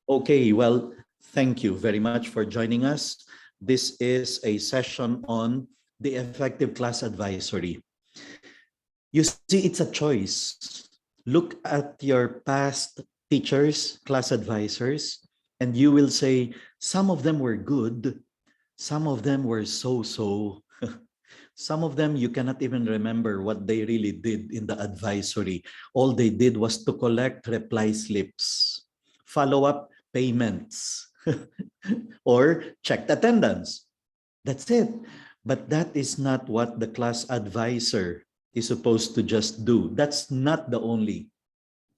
Okay, well, thank you very much for joining us. This is a session on the effective class advisory. You see, it's a choice. Look at your past teachers, class advisors, and you will say some of them were good, some of them were so-so. Some of them you cannot even remember what they really did in the advisory. All they did was to collect reply slips, follow up payments, or checked attendance. That's it. But that is not what the class advisor is supposed to just do. That's not the only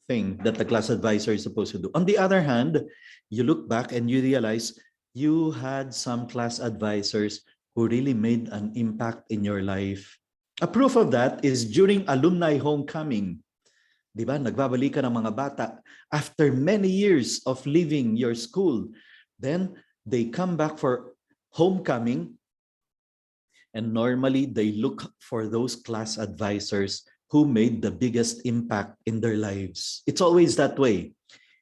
thing that the class advisor is supposed to do. On the other hand, you look back and you realize you had some class advisors who really made an impact in your life. A proof of that is during alumni homecoming. Di ba? Nagbabalikan ng mga bata after many years of leaving your school. Then they come back for homecoming, and normally they look for those class advisors who made the biggest impact in their lives. It's always that way.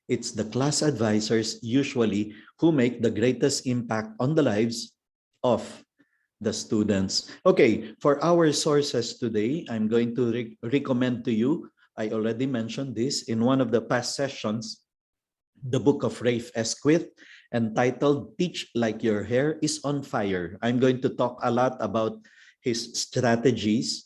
It's the class advisors usually who make the greatest impact on the lives of the students. Okay, for our sources today, I'm going to recommend to you, I already mentioned this in one of the past sessions, the book of Rafe Esquith, entitled Teach Like Your Hair is on Fire. I'm going to talk a lot about his strategies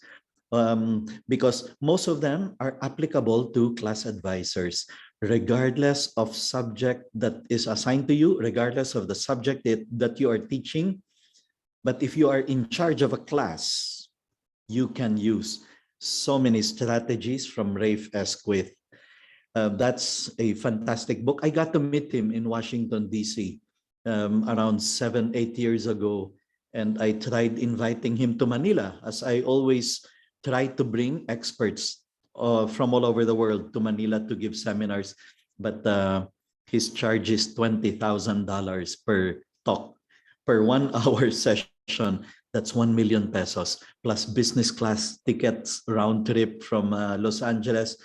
because most of them are applicable to class advisors, regardless of subject that is assigned to you, regardless of the subject that you are teaching. But if you are in charge of a class, you can use so many strategies from Rafe Esquith. That's a fantastic book. I got to meet him in Washington, D.C. Around 7-8 years ago. And I tried inviting him to Manila, as I always try to bring experts from all over the world to Manila to give seminars. But his charge is $20,000 per talk, per 1 hour session. That's 1 million pesos plus business class tickets round trip from Los Angeles.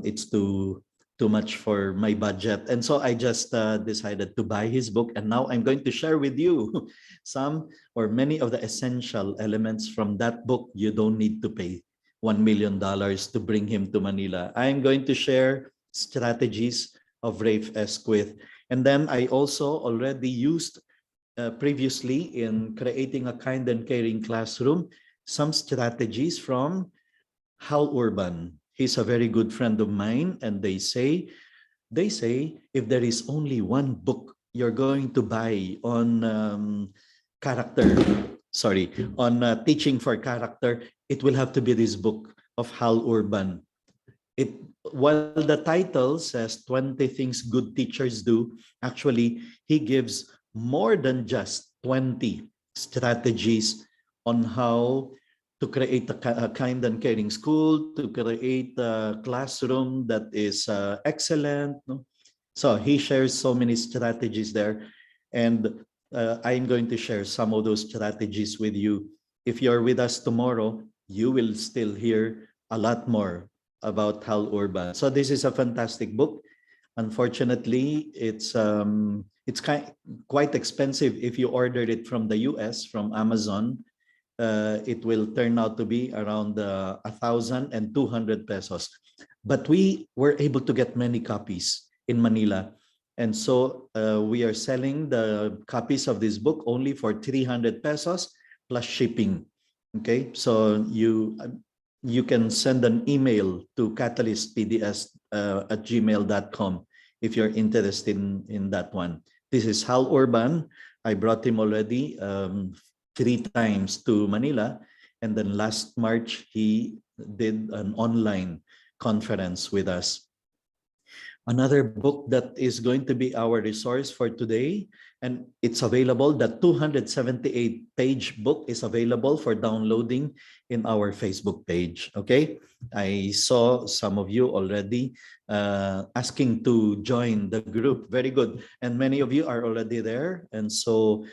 It's too much for my budget. And so I just decided to buy his book. And now I'm going to share with you some or many of the essential elements from that book. You don't need to pay $1 million to bring him to Manila. I'm going to share strategies of Rafe Esquith. And then I also already used previously in creating a kind and caring classroom, some strategies from Hal Urban. He's a very good friend of mine, and they say if there is only one book you're going to buy on teaching for character, it will have to be this book of Hal Urban. While the title says 20 things good teachers do, actually he gives more than just 20 strategies on how to create a kind and caring school, to create a classroom that is excellent. No? So he shares so many strategies there. And I'm going to share some of those strategies with you. If you're with us tomorrow, you will still hear a lot more about Hal Urban. So this is a fantastic book. Unfortunately, it's quite expensive if you ordered it from the US, from Amazon. It will turn out to be around 1,200 pesos. But we were able to get many copies in Manila. And so we are selling the copies of this book only for 300 pesos plus shipping. Okay, so you can send an email to catalystpds@gmail.com if you're interested in that one. This is Hal Urban. I brought him already 3 times to Manila. And then last March, he did an online conference with us. Another book that is going to be our resource for today, and it's available, the 278-page book is available for downloading in our Facebook page, okay? I saw some of you already asking to join the group. Very good. And many of you are already there. And so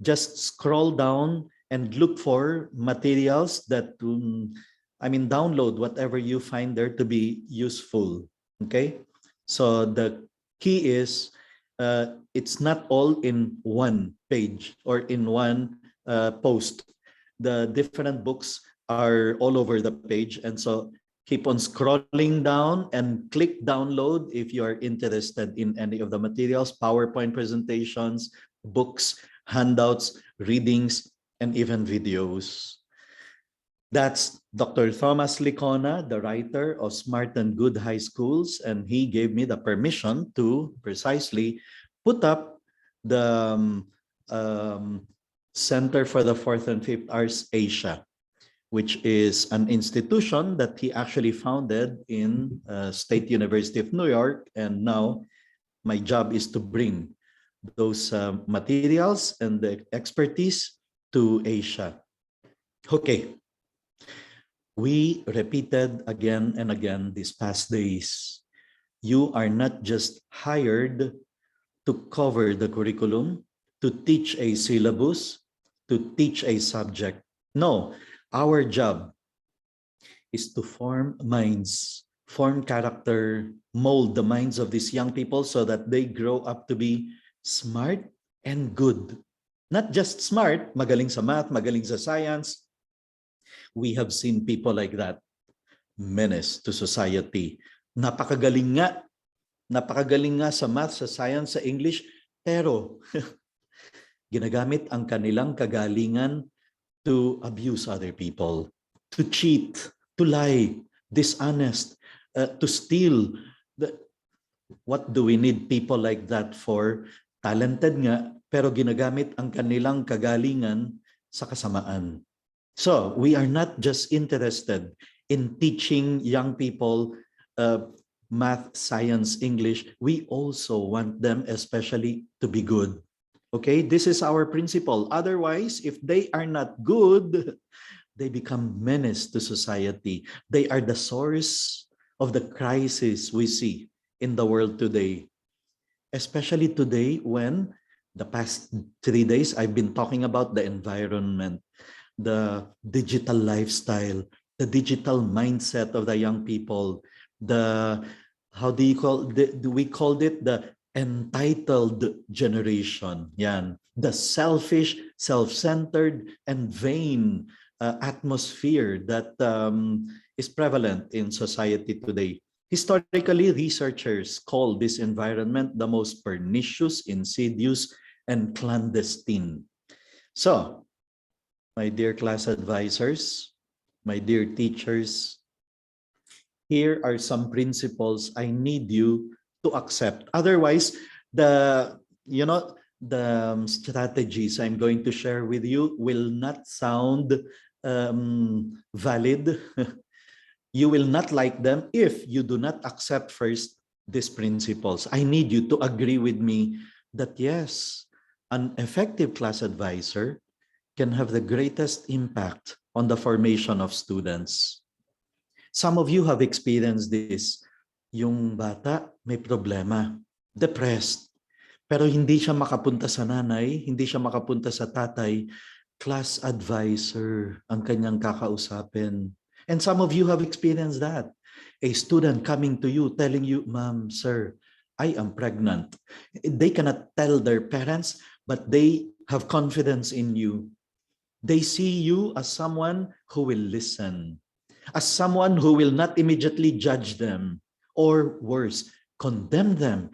just scroll down and look for materials that, download whatever you find there to be useful, okay? So the key is it's not all in one page or in one post. The different books are all over the page, and so keep on scrolling down and click download if you are interested in any of the materials, PowerPoint presentations, books, handouts, readings, and even videos. That's Dr. Thomas Licona, the writer of Smart and Good High Schools, and he gave me the permission to precisely put up the Center for the Fourth and Fifth Arts Asia, which is an institution that he actually founded in State University of New York. And now my job is to bring those materials and the expertise to Asia. Okay. We repeated again and again these past days. You are not just hired to cover the curriculum, to teach a syllabus, to teach a subject. No, our job is to form minds, form character, mold the minds of these young people so that they grow up to be smart and good. Not just smart, magaling sa math, magaling sa science. We have seen people like that, menace to society. Napakagaling nga sa math, sa science, sa English, pero ginagamit ang kanilang kagalingan to abuse other people, to cheat, to lie, dishonest, to steal. What do we need people like that for? Talented nga, pero ginagamit ang kanilang kagalingan sa kasamaan. So we are not just interested in teaching young people math, science, English. We also want them especially to be good. Okay, this is our principle. Otherwise, if they are not good, they become menace to society. They are the source of the crisis we see in the world today. Especially today when the past 3 days I've been talking about the environment, the digital lifestyle, the digital mindset of the young people, the, how do you call, we called it the entitled generation. Yan. The selfish, self-centered, and vain atmosphere that is prevalent in society today. Historically, researchers call this environment the most pernicious, insidious, and clandestine. So, my dear class advisors, my dear teachers, here are some principles I need you to accept. Otherwise, the strategies I'm going to share with you will not sound valid. You will not like them if you do not accept first these principles. I need you to agree with me that yes, an effective class advisor can have the greatest impact on the formation of students. Some of you have experienced this. Yung bata may problema, depressed, pero hindi siya makapunta sa nanay, hindi siya makapunta sa tatay. Class advisor ang kanyang kakausapin. And some of you have experienced that. A student coming to you telling you, "Ma'am, sir, I am pregnant." They cannot tell their parents, but they have confidence in you. They see you as someone who will listen, as someone who will not immediately judge them, or worse, condemn them.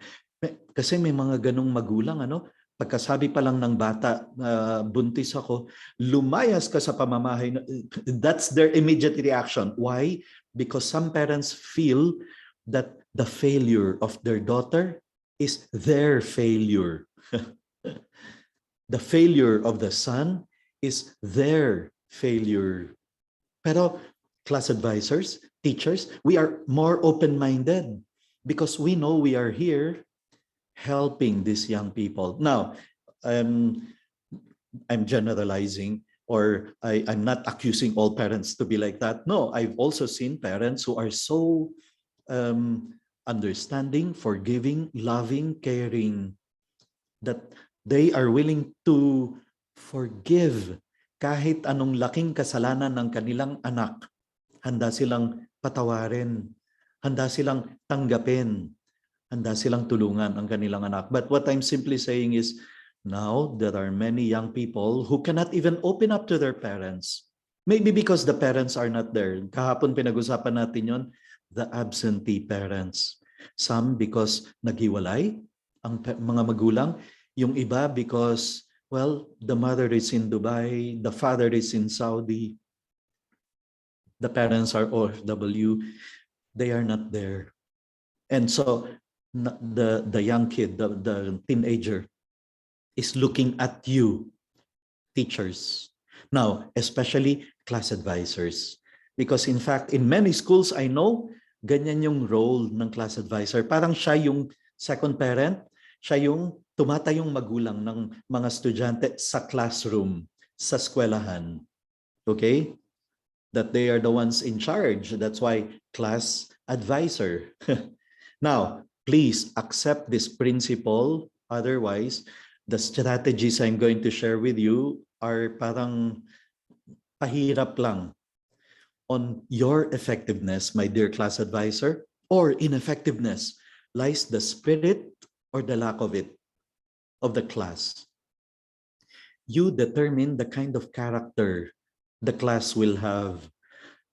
Kasi may mga ganong magulang, pagkasabi pa lang ng bata, buntis ako, lumayas ka sa pamamahay. That's their immediate reaction. Why? Because some parents feel that the failure of their daughter is their failure. The failure of the son is their failure. Pero class advisors, teachers, we are more open-minded because we know we are here helping these young people. Now, I'm generalizing, or I'm not accusing all parents to be like that. No, I've also seen parents who are so understanding, forgiving, loving, caring, that they are willing to forgive kahit anong laking kasalanan ng kanilang anak. Handa silang patawarin, handa silang tanggapin, handa silang tulungan ang kanilang anak. But what I'm simply saying is, now there are many young people who cannot even open up to their parents. Maybe because the parents are not there. Kahapon pinag-usapan natin yon, the absentee parents. Some because naghiwalay ang mga magulang. Yung iba because, well, the mother is in Dubai, the father is in Saudi, the parents are OFW, they are not there. And so the young kid, the teenager is looking at you, teachers. Now, especially class advisors. Because in fact, in many schools, I know, ganyan yung role ng class advisor. Parang siya yung second parent, siya yung tumatayong magulang ng mga estudyante sa classroom, sa eskwelahan. Okay? That they are the ones in charge. That's why class advisor. Now, please accept this principle. Otherwise, the strategies I'm going to share with you are parang pahirap lang. On your effectiveness, my dear class advisor, or ineffectiveness, lies the spirit or the lack of it, of the class. You determine the kind of character the class will have.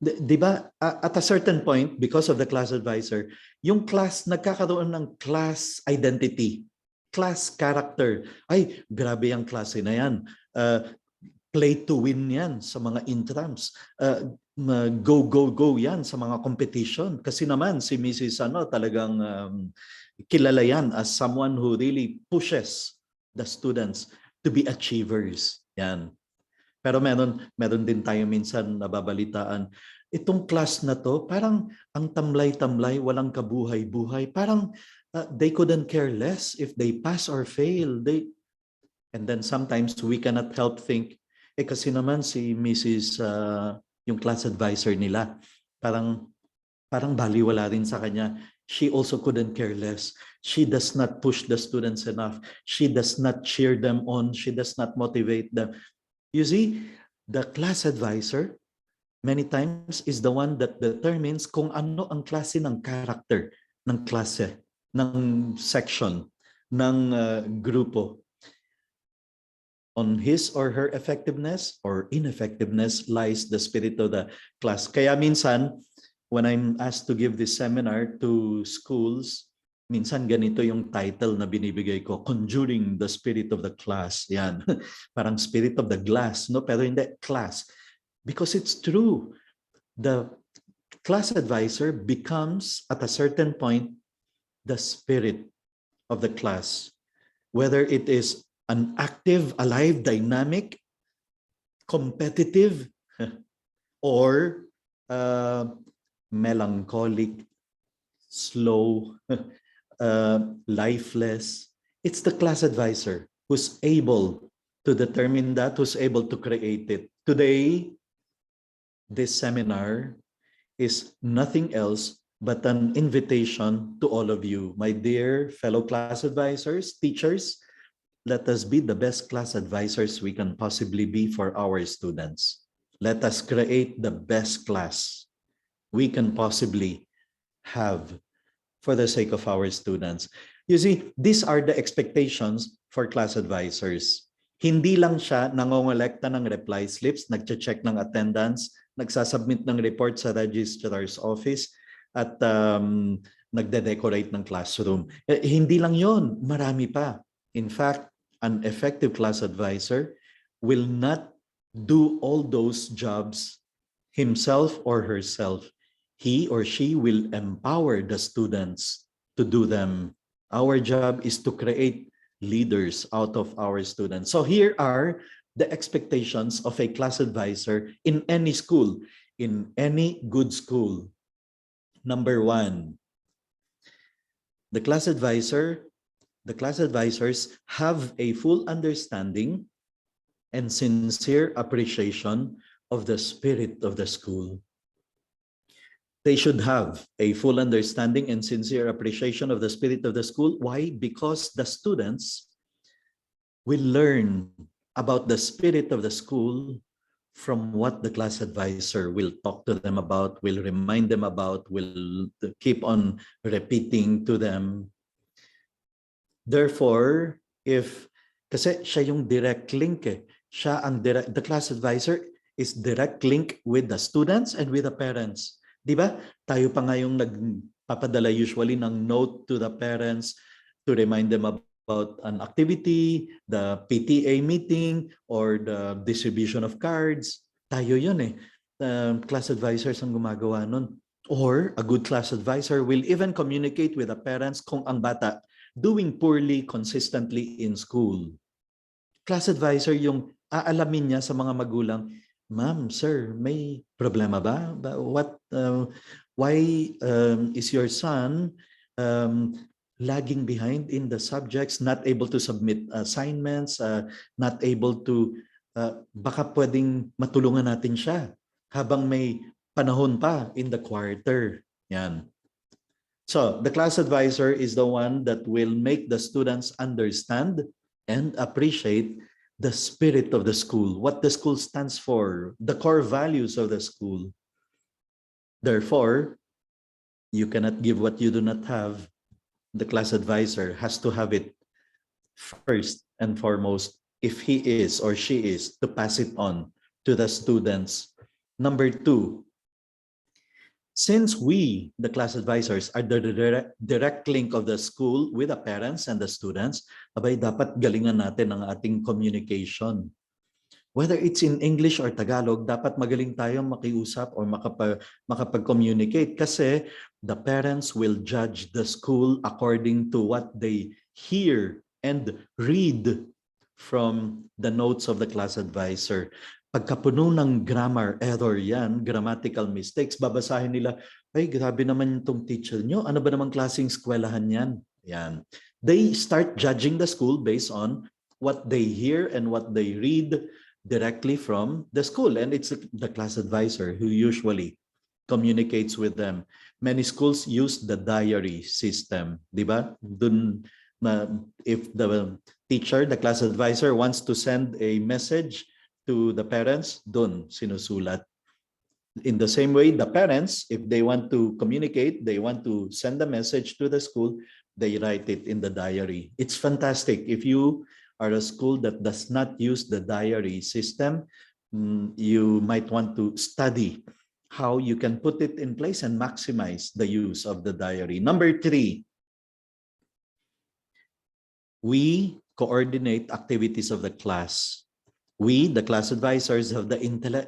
Di ba, at a certain point, because of the class advisor, yung class, nagkakaroon ng class identity, class character. Ay, grabe yung klase na yan. Play to win yan sa mga intrams. Go, go, go yan sa mga competition. Kasi naman, si Mrs. talagang kilala yan as someone who really pushes the students to be achievers. Yan. Pero meron din tayo minsan nababalitaan, itong class na to, parang ang tamlay-tamlay, walang kabuhay-buhay. Parang they couldn't care less if they pass or fail. And then sometimes we cannot help think, kasi naman si Mrs. Yung class advisor nila, parang baliwala rin sa kanya. She also couldn't care less. She does not push the students enough. She does not cheer them on. She does not motivate them. You see, the class advisor many times is the one that determines kung ano ang klase ng character ng klase, ng section, ng grupo. On his or her effectiveness or ineffectiveness lies the spirit of the class. Kaya minsan, when I'm asked to give this seminar to schools, minsan ganito yung title na binibigay ko, Conjuring the Spirit of the Class. Yan. Parang spirit of the glass, no? Pero hindi, class. Because it's true. The class advisor becomes, at a certain point, the spirit of the class. Whether it is an active, alive, dynamic, competitive, or melancholic, slow, lifeless. It's the class advisor who's able to determine that, who's able to create it. Today, this seminar is nothing else but an invitation to all of you, my dear fellow class advisors, teachers. Let us be the best class advisors we can possibly be for our students. Let us create the best class we can possibly have for the sake of our students. You see, these are the expectations for class advisors. Hindi lang siya nangongolekta ng reply slips, nagche-check ng attendance, nagsasubmit ng report sa registrar's office, at nagde-decorate ng classroom. Hindi lang yon, marami pa. In fact, an effective class advisor will not do all those jobs himself or herself. He or she will empower the students to do them. Our job is to create leaders out of our students. So here are the expectations of a class advisor in any school, in any good school. Number one, the class advisors have a full understanding and sincere appreciation of the spirit of the school. They should have a full understanding and sincere appreciation of the spirit of the school. Why? Because the students will learn about the spirit of the school from what the class advisor will talk to them about, will remind them about, will keep on repeating to them. Therefore, kasi siya yung direct link eh. The class advisor is direct link with the students and with the parents. Di ba? Tayo pa nga yung nagpapadala usually ng note to the parents to remind them about an activity, the PTA meeting, or the distribution of cards. Tayo yun eh. Class advisors ang gumagawa nun. Or a good class advisor will even communicate with the parents kung ang bata doing poorly consistently in school. Class advisor yung aalamin niya sa mga magulang, ma'am, sir, may problema ba? Why is your son lagging behind in the subjects, not able to submit assignments, not able to, baka pwedeng matulungan natin siya habang may panahon pa in the quarter. Yan. So the class advisor is the one that will make the students understand and appreciate the spirit of the school, what the school stands for, the core values of the school. Therefore, you cannot give what you do not have. The class advisor has to have it first and foremost, if he is or she is, to pass it on to the students. Number two, since we, the class advisors, are the direct link of the school with the parents and the students, abay dapat galingan natin ang ating communication. Whether it's in English or Tagalog, dapat magaling tayong makiusap or makapag-communicate kasi the parents will judge the school according to what they hear and read from the notes of the class advisor. Pagkapuno ng grammar error yan, grammatical mistakes, babasahin nila, ay grabe naman itong teacher nyo, ano ba namang klaseng eskwelahan yan? Yan. They start judging the school based on what they hear and what they read directly from the school. And it's the class advisor who usually communicates with them. Many schools use the diary system, di ba? If the teacher, the class advisor wants to send a message to the parents, dun sinusulat. In the same way, the parents, if they want to communicate, they want to send a message to the school, they write it in the diary. It's fantastic. If you are a school that does not use the diary system, you might want to study how you can put it in place and maximize the use of the diary. Number three, we coordinate activities of the class. We, the class advisors,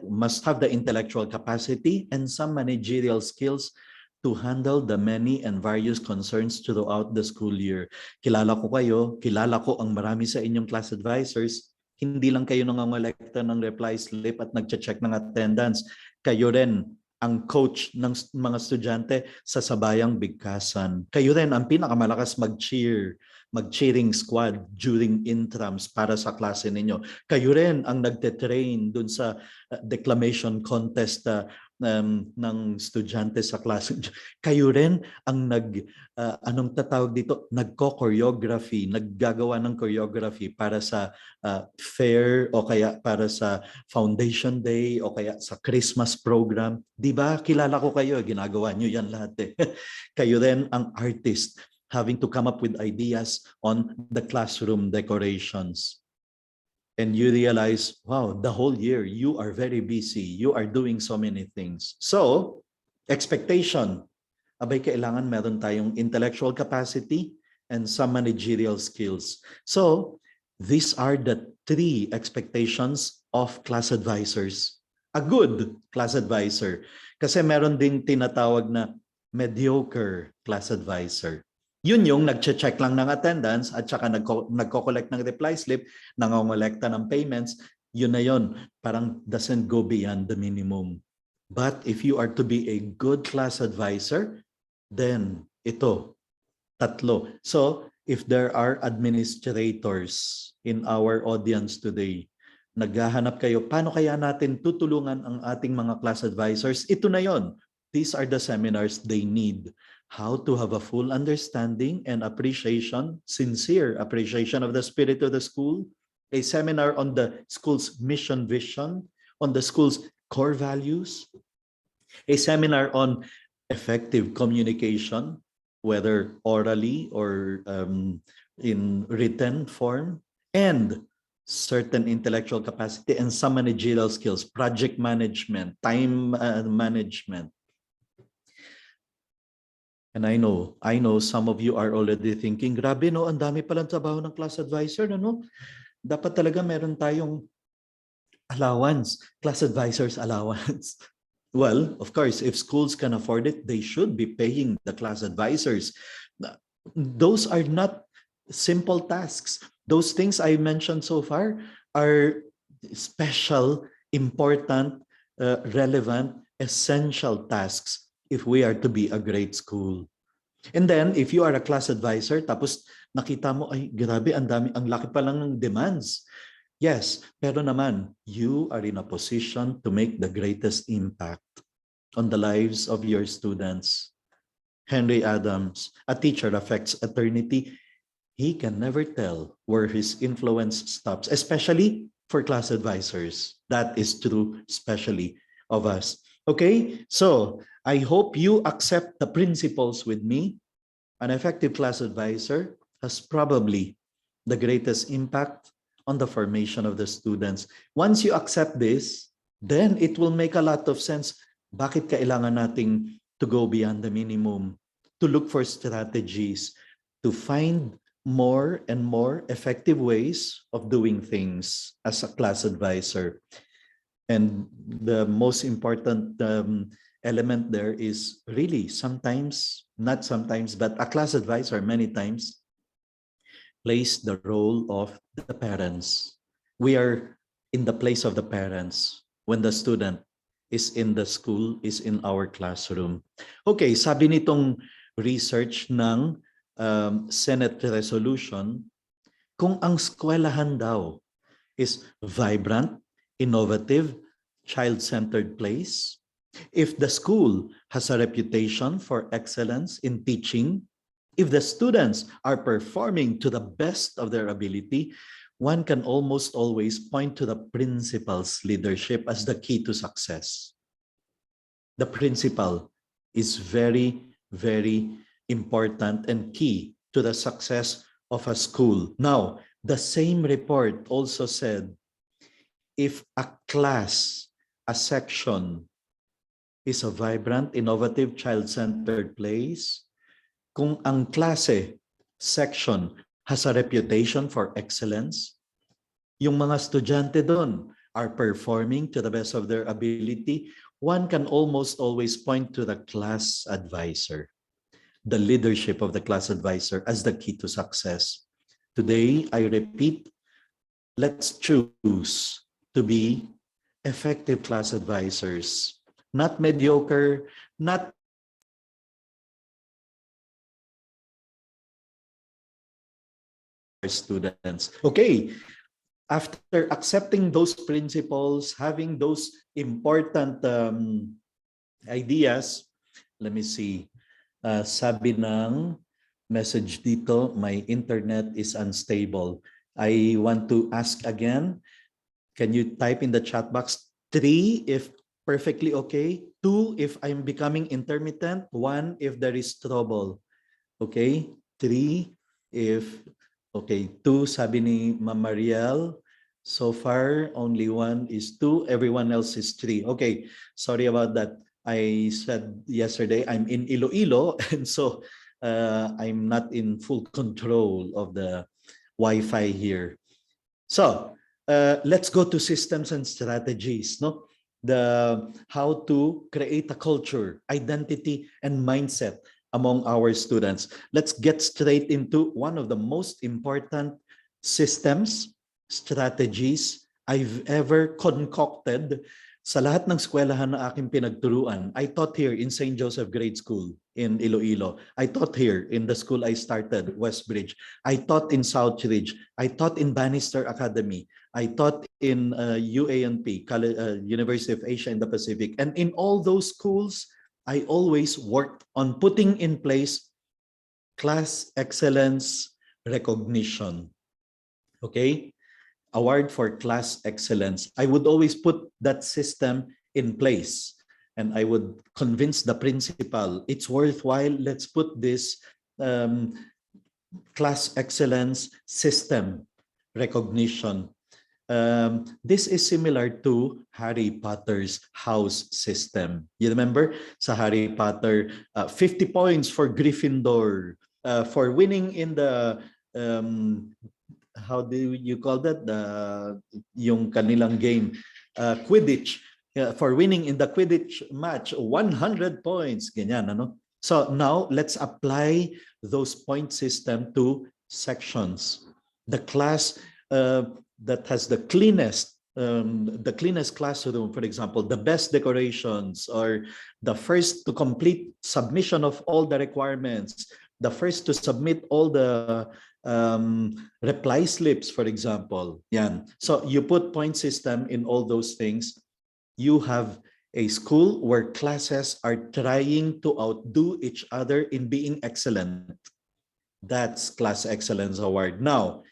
must have the intellectual capacity and some managerial skills to handle the many and various concerns throughout the school year. Kilala ko kayo, kilala ko ang marami sa inyong class advisors. Hindi lang kayo nangongolekta ng reply slip at nagche-check ng attendance. Kayo rin ang coach ng mga estudyante sa sabayang bigkasan. Kayo rin ang pinakamalakas mag-cheering squad during intrams para sa klase ninyo. Kayo rin ang nagte-train dun sa declamation contest ng estudyante sa klase. Kayo rin ang nagko-choreography, naggagawa ng choreography para sa fair o kaya para sa foundation day o kaya sa Christmas program. Di ba? Kilala ko kayo, ginagawa nyo yan lahat eh. Kayo rin ang artist, having to come up with ideas on the classroom decorations. And you realize, wow, the whole year you are very busy. You are doing so many things. So, expectation. Abay, kailangan meron tayong intellectual capacity and some managerial skills. So, these are the three expectations of class advisors. A good class advisor. Kasi meron ding tinatawag na mediocre class advisor. Yun yung nagche-check lang ng attendance at saka nagko-collect ng reply slip, nangongolekta ng payments, yun na yun. Parang doesn't go beyond the minimum. But if you are to be a good class advisor, then ito, tatlo. So if there are administrators in our audience today, naghahanap kayo, paano kaya natin tutulungan ang ating mga class advisors? Ito na yon. These are the seminars they need. How to have a full understanding and appreciation, sincere appreciation of the spirit of the school, a seminar on the school's mission vision, on the school's core values, a seminar on effective communication, whether orally or in written form, and certain intellectual capacity and some managerial skills, project management, time management. And I know some of you are already thinking, grabe no, ang dami palang trabaho ng class advisor, no? Dapat talaga meron tayong allowance, class advisors allowance. Well, of course, if schools can afford it, they should be paying the class advisors. Those are not simple tasks. Those things I mentioned so far are special, important, relevant, essential tasks if we are to be a great school. And then, if you are a class advisor, tapos nakita mo, ay, grabe, ang laki pa lang ng demands. Yes, pero naman, you are in a position to make the greatest impact on the lives of your students. Henry Adams, a teacher affects eternity. He can never tell where his influence stops, especially for class advisors. That is true, especially of us. Okay, so I hope you accept the principles with me. An effective class advisor has probably the greatest impact on the formation of the students. Once you accept this, then it will make a lot of sense. Bakit kailangan nating to go beyond the minimum, to look for strategies, to find more and more effective ways of doing things as a class advisor. And the most important element there is really sometimes, not sometimes, but a class advisor many times plays the role of the parents. We are in the place of the parents when the student is in the school, is in our classroom. Okay, sabi nitong research ng Senate resolution, kung ang eskwelahan daw is vibrant, innovative, child-centered place, if the school has a reputation for excellence in teaching, if the students are performing to the best of their ability, one can almost always point to the principal's leadership as the key to success. The principal is very, very important and key to the success of a school. Now, the same report also said, if a class, a section, is a vibrant, innovative, child-centered place, kung ang klase, section, has a reputation for excellence, yung mga estudyante doon are performing to the best of their ability, one can almost always point to the class advisor, the leadership of the class advisor as the key to success. Today, I repeat, let's choose to be effective class advisors, not mediocre, not students. Okay, after accepting those principles, having those important ideas, let me see. Sabi ng message dito, my internet is unstable. I want to ask again, can you type in the chat box 3 if perfectly okay, 2 if I'm becoming intermittent, 1 if there is trouble. Okay, 3 if, okay, 2 sabi ni Ma'am Mariel. So far, only 1 is 2, everyone else is 3. Okay, sorry about that. I said yesterday I'm in Iloilo, and so I'm not in full control of the Wi-Fi here. So let's go to systems and strategies. No, how to create a culture, identity, and mindset among our students. Let's get straight into one of the most important systems, strategies I've ever concocted sa lahat ng eskwelahan na aking pinagturuan. I taught here in St. Joseph Grade School in Iloilo. I taught here in the school I started, Westbridge. I taught in Southridge. I taught in Bannister Academy. I taught in UANP, University of Asia in the Pacific. And in all those schools, I always worked on putting in place class excellence recognition. Okay? Award for class excellence. I would always put that system in place. and I would convince the principal, it's worthwhile, let's put this um, class excellence system recognition. This is similar to Harry Potter's house system. You remember sa Harry Potter, 50 points for Gryffindor for winning in the how do you call that, yung kanilang game, Quidditch. For winning in the Quidditch match, 100 points, ganyan, ano? So now let's apply those point system to sections. The class that has the cleanest classroom, for example, the best decorations, or the first to complete submission of all the requirements, the first to submit all the reply slips, for example. Yan. So you put point system in all those things. You have a school where classes are trying to outdo each other in being excellent. That's Class Excellence Award. Now,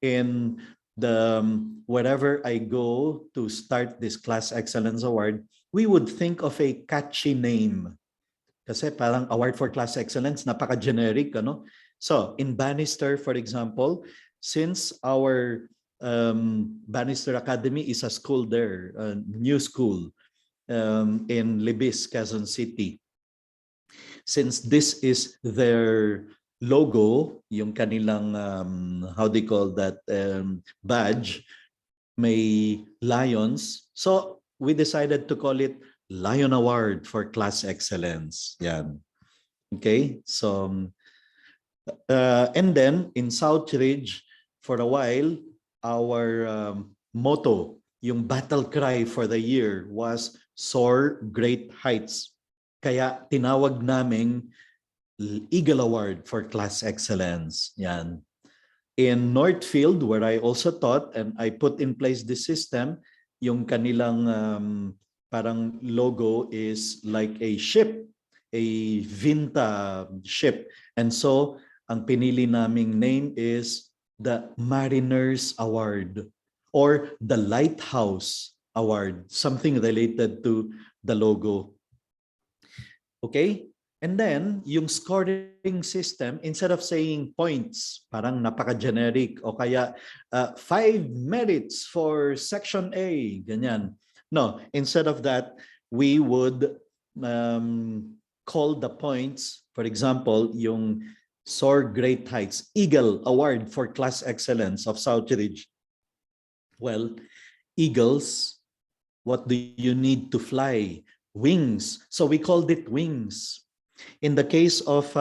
in the wherever I go to start this Class Excellence Award, we would think of a catchy name. Kasi parang award for class excellence, napaka-generic, ano? So, in Bannister, for example, since our Bannister Academy is a school there, a new school in Libis, Quezon City. Since this is their logo, yung kanilang, how do you call that, badge, may lions. So, we decided to call it Lion Award for Class Excellence. Yan. Okay, so and then in Southridge, for a while, our motto, yung battle cry for the year was Soar Great Heights. Kaya tinawag naming Eagle Award for Class Excellence. Yan. In Northfield, where I also taught and I put in place this system, yung kanilang parang logo is like a ship, a Vinta ship. And so, ang pinili naming name is the Mariners Award or the Lighthouse Award, something related to the logo. Okay? And then, yung scoring system, instead of saying points, parang napaka-generic, o kaya 5 merits for Section A, ganyan. No, instead of that, we would call the points, for example, yung Soar Great Heights, Eagle Award for Class Excellence of Southridge. Well, eagles, what do you need to fly? Wings. So we called it wings. In the case of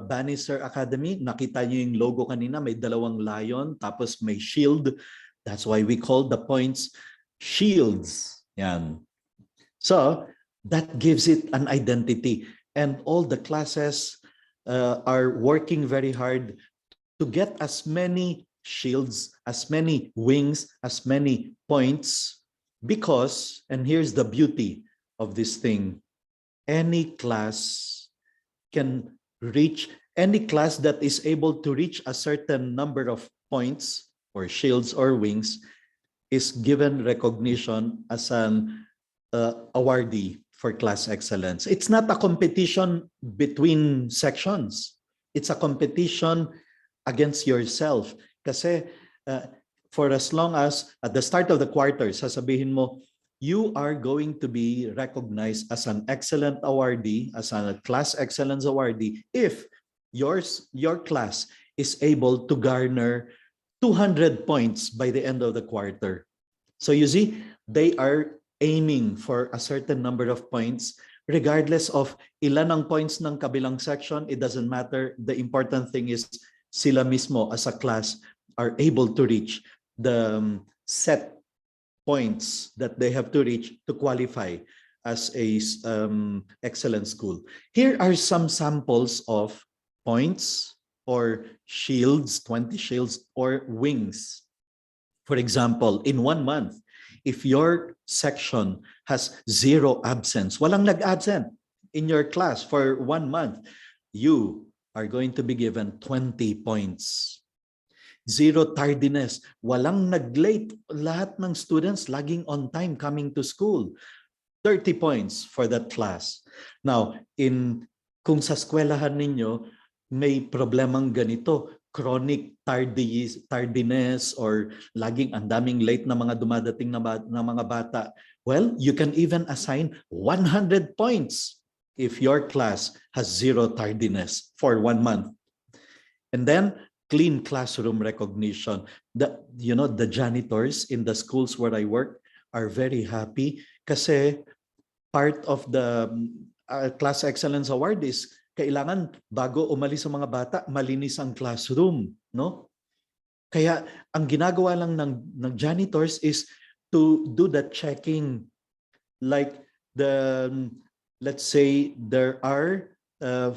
Bannister Academy, nakita niyo yung logo kanina, may dalawang lion, tapos may shield. That's why we call the points shields. Yan. So that gives it an identity. And all the classes are working very hard to get as many shields, as many wings, as many points, because, and here's the beauty of this thing, any class can reach, any class that is able to reach a certain number of points or shields or wings is given recognition as an awardee for class excellence. It's not a competition between sections. It's a competition against yourself. Kasi for as long as at the start of the quarter, sasabihin mo, you are going to be recognized as an excellent awardee, as a class excellence awardee, if your class is able to garner 200 points by the end of the quarter. So you see, they are aiming for a certain number of points, regardless of ilan ang points ng kabilang section, it doesn't matter. The important thing is sila mismo as a class are able to reach the set points that they have to reach to qualify as a excellent school. Here are some samples of points or shields, 20 shields or wings. For example, in 1 month, if your section has 0 absence, walang nag-absent in your class for 1 month, you are going to be given 20 points. 0 tardiness, walang nag-late. Lahat ng students laging on time coming to school. 30 points for that class. Now, kung sa eskwelahan ninyo, may problemang ganito, chronic tardiness or laging ang daming late na mga dumadating na mga bata, well, you can even assign 100 points if your class has 0 tardiness for 1 month. And then clean classroom recognition. The janitors in the schools where I work are very happy kasi part of the Class Excellence Award is kailangan bago umalis ang mga bata, malinis ang classroom, no? Kaya ang ginagawa lang ng janitors is to do the checking, like let's say there are 4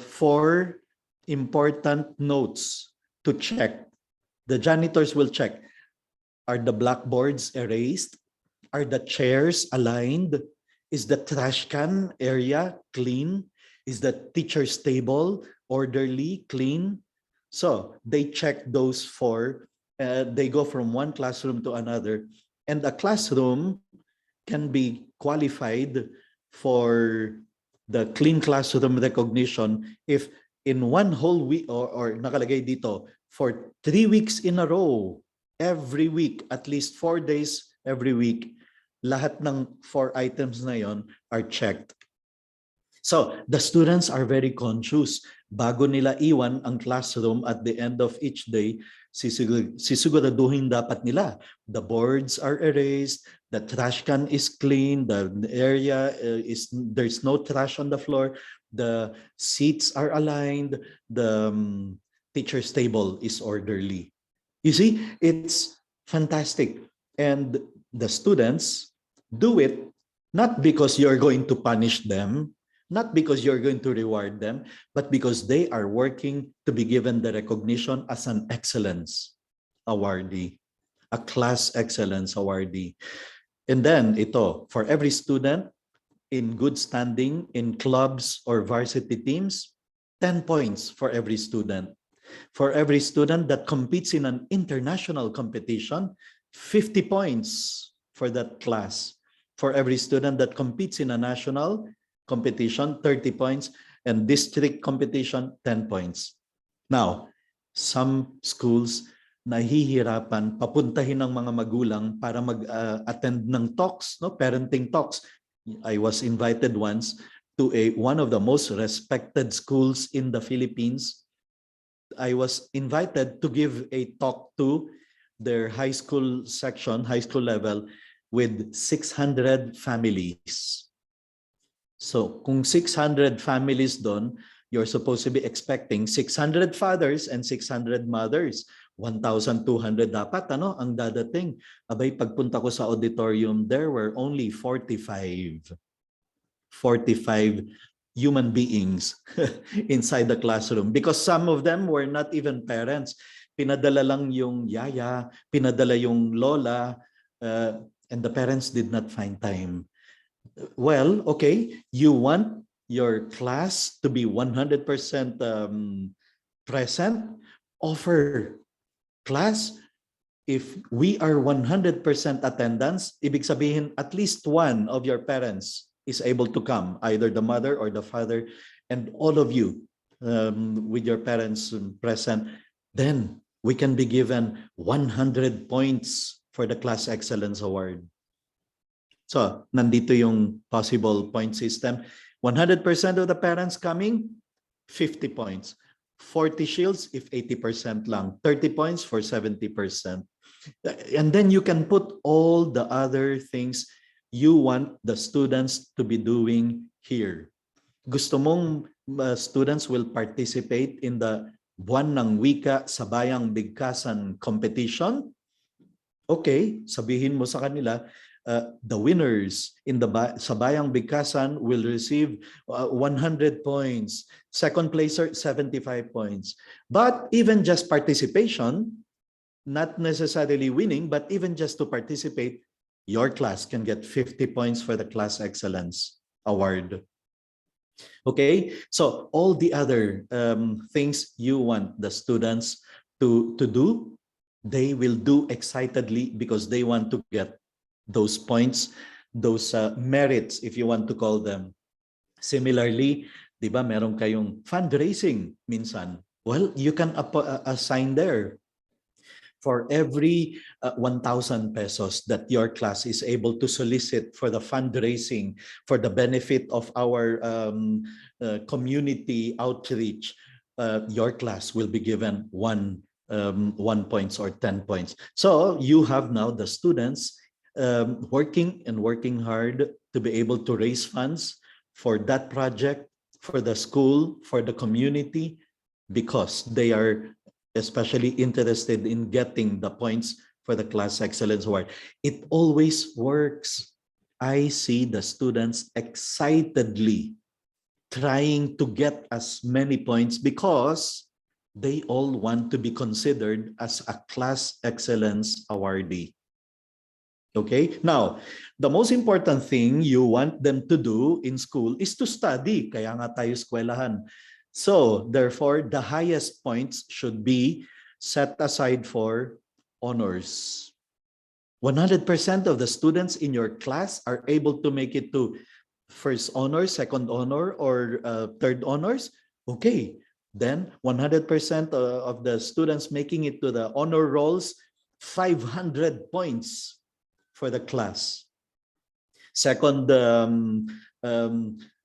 important notes to check. The janitors will check. Are the blackboards erased? Are the chairs aligned? Is the trash can area clean? Is the teacher's table orderly, clean? So they check those 4. They go from one classroom to another. And a classroom can be qualified for the clean classroom recognition if in one whole week or nakalagay dito for 3 weeks in a row, every week, at least 4 days every week, lahat ng 4 items na yon are checked. So the students are very conscious. Bago nila iwan ang classroom at the end of each day, sisiguraduhin dapat nila the boards are erased, the trash can is clean, the area there's no trash on the floor, the seats are aligned, the teacher's table is orderly. You see, it's fantastic. And the students do it not because you're going to punish them, not because you're going to reward them, but because they are working to be given the recognition as an excellence awardee, a class excellence awardee. And then ito, for every student in good standing in clubs or varsity teams, 10 points for every student. For every student that competes in an international competition, 50 points for that class. For every student that competes in a national competition, 30 points, and district competition, 10 points. Now, some schools nahihirapan papuntahin ng mga magulang para mag-attend ng talks, no, parenting talks. I was invited once to one of the most respected schools in the Philippines. I was invited to give a talk to their high school section, high school level, with 600 families. So kung 600 families doon, you're supposed to be expecting 600 fathers and 600 mothers. 1,200 dapat ang dadating. Abay, pagpunta ko sa auditorium, there were only 45 human beings inside the classroom because some of them were not even parents. Pinadala lang yung yaya, pinadala yung lola, and the parents did not find time. Well, okay, you want your class to be 100% present? Offer. Class, if we are 100% attendance, ibig sabihin at least one of your parents is able to come, either the mother or the father, and all of you with your parents present, then we can be given 100 points for the Class Excellence Award. So, nandito yung possible point system. 100% of the parents coming, 50 points. 40 shields if 80% lang. 30 points for 70%. And then you can put all the other things you want the students to be doing here. Gusto mong students will participate in the Buwan ng Wika sa Bayang Bigkasan competition? Okay, sabihin mo sa kanila, the winners in sa Bayang Bigkasan will receive 100 points. Second placer, 75 points. But even just participation, not necessarily winning, but even just to participate, your class can get 50 points for the Class Excellence Award. Okay, so all the other things you want the students to do, they will do excitedly because they want to get those points those merits, if you want to call them. Similarly, di ba, meron kayong fundraising minsan. Well, you can assign there for every 1,000 pesos that your class is able to solicit for the fundraising for the benefit of our community outreach, your class will be given 1 points or 10 points. So you have now the students working hard to be able to raise funds for that project, for the school, for the community, because they are especially interested in getting the points for the class excellence award. It always works. I see the students excitedly trying to get as many points because they all want to be considered as a class excellence awardee. Okay, now, the most important thing you want them to do in school is to study. Kaya nga tayo eskwelahan. So, therefore, the highest points should be set aside for honors. 100% of the students in your class are able to make it to first honor, second honor, or third honors. Okay, then 100% of the students making it to the honor rolls, 500 points for the class. Second,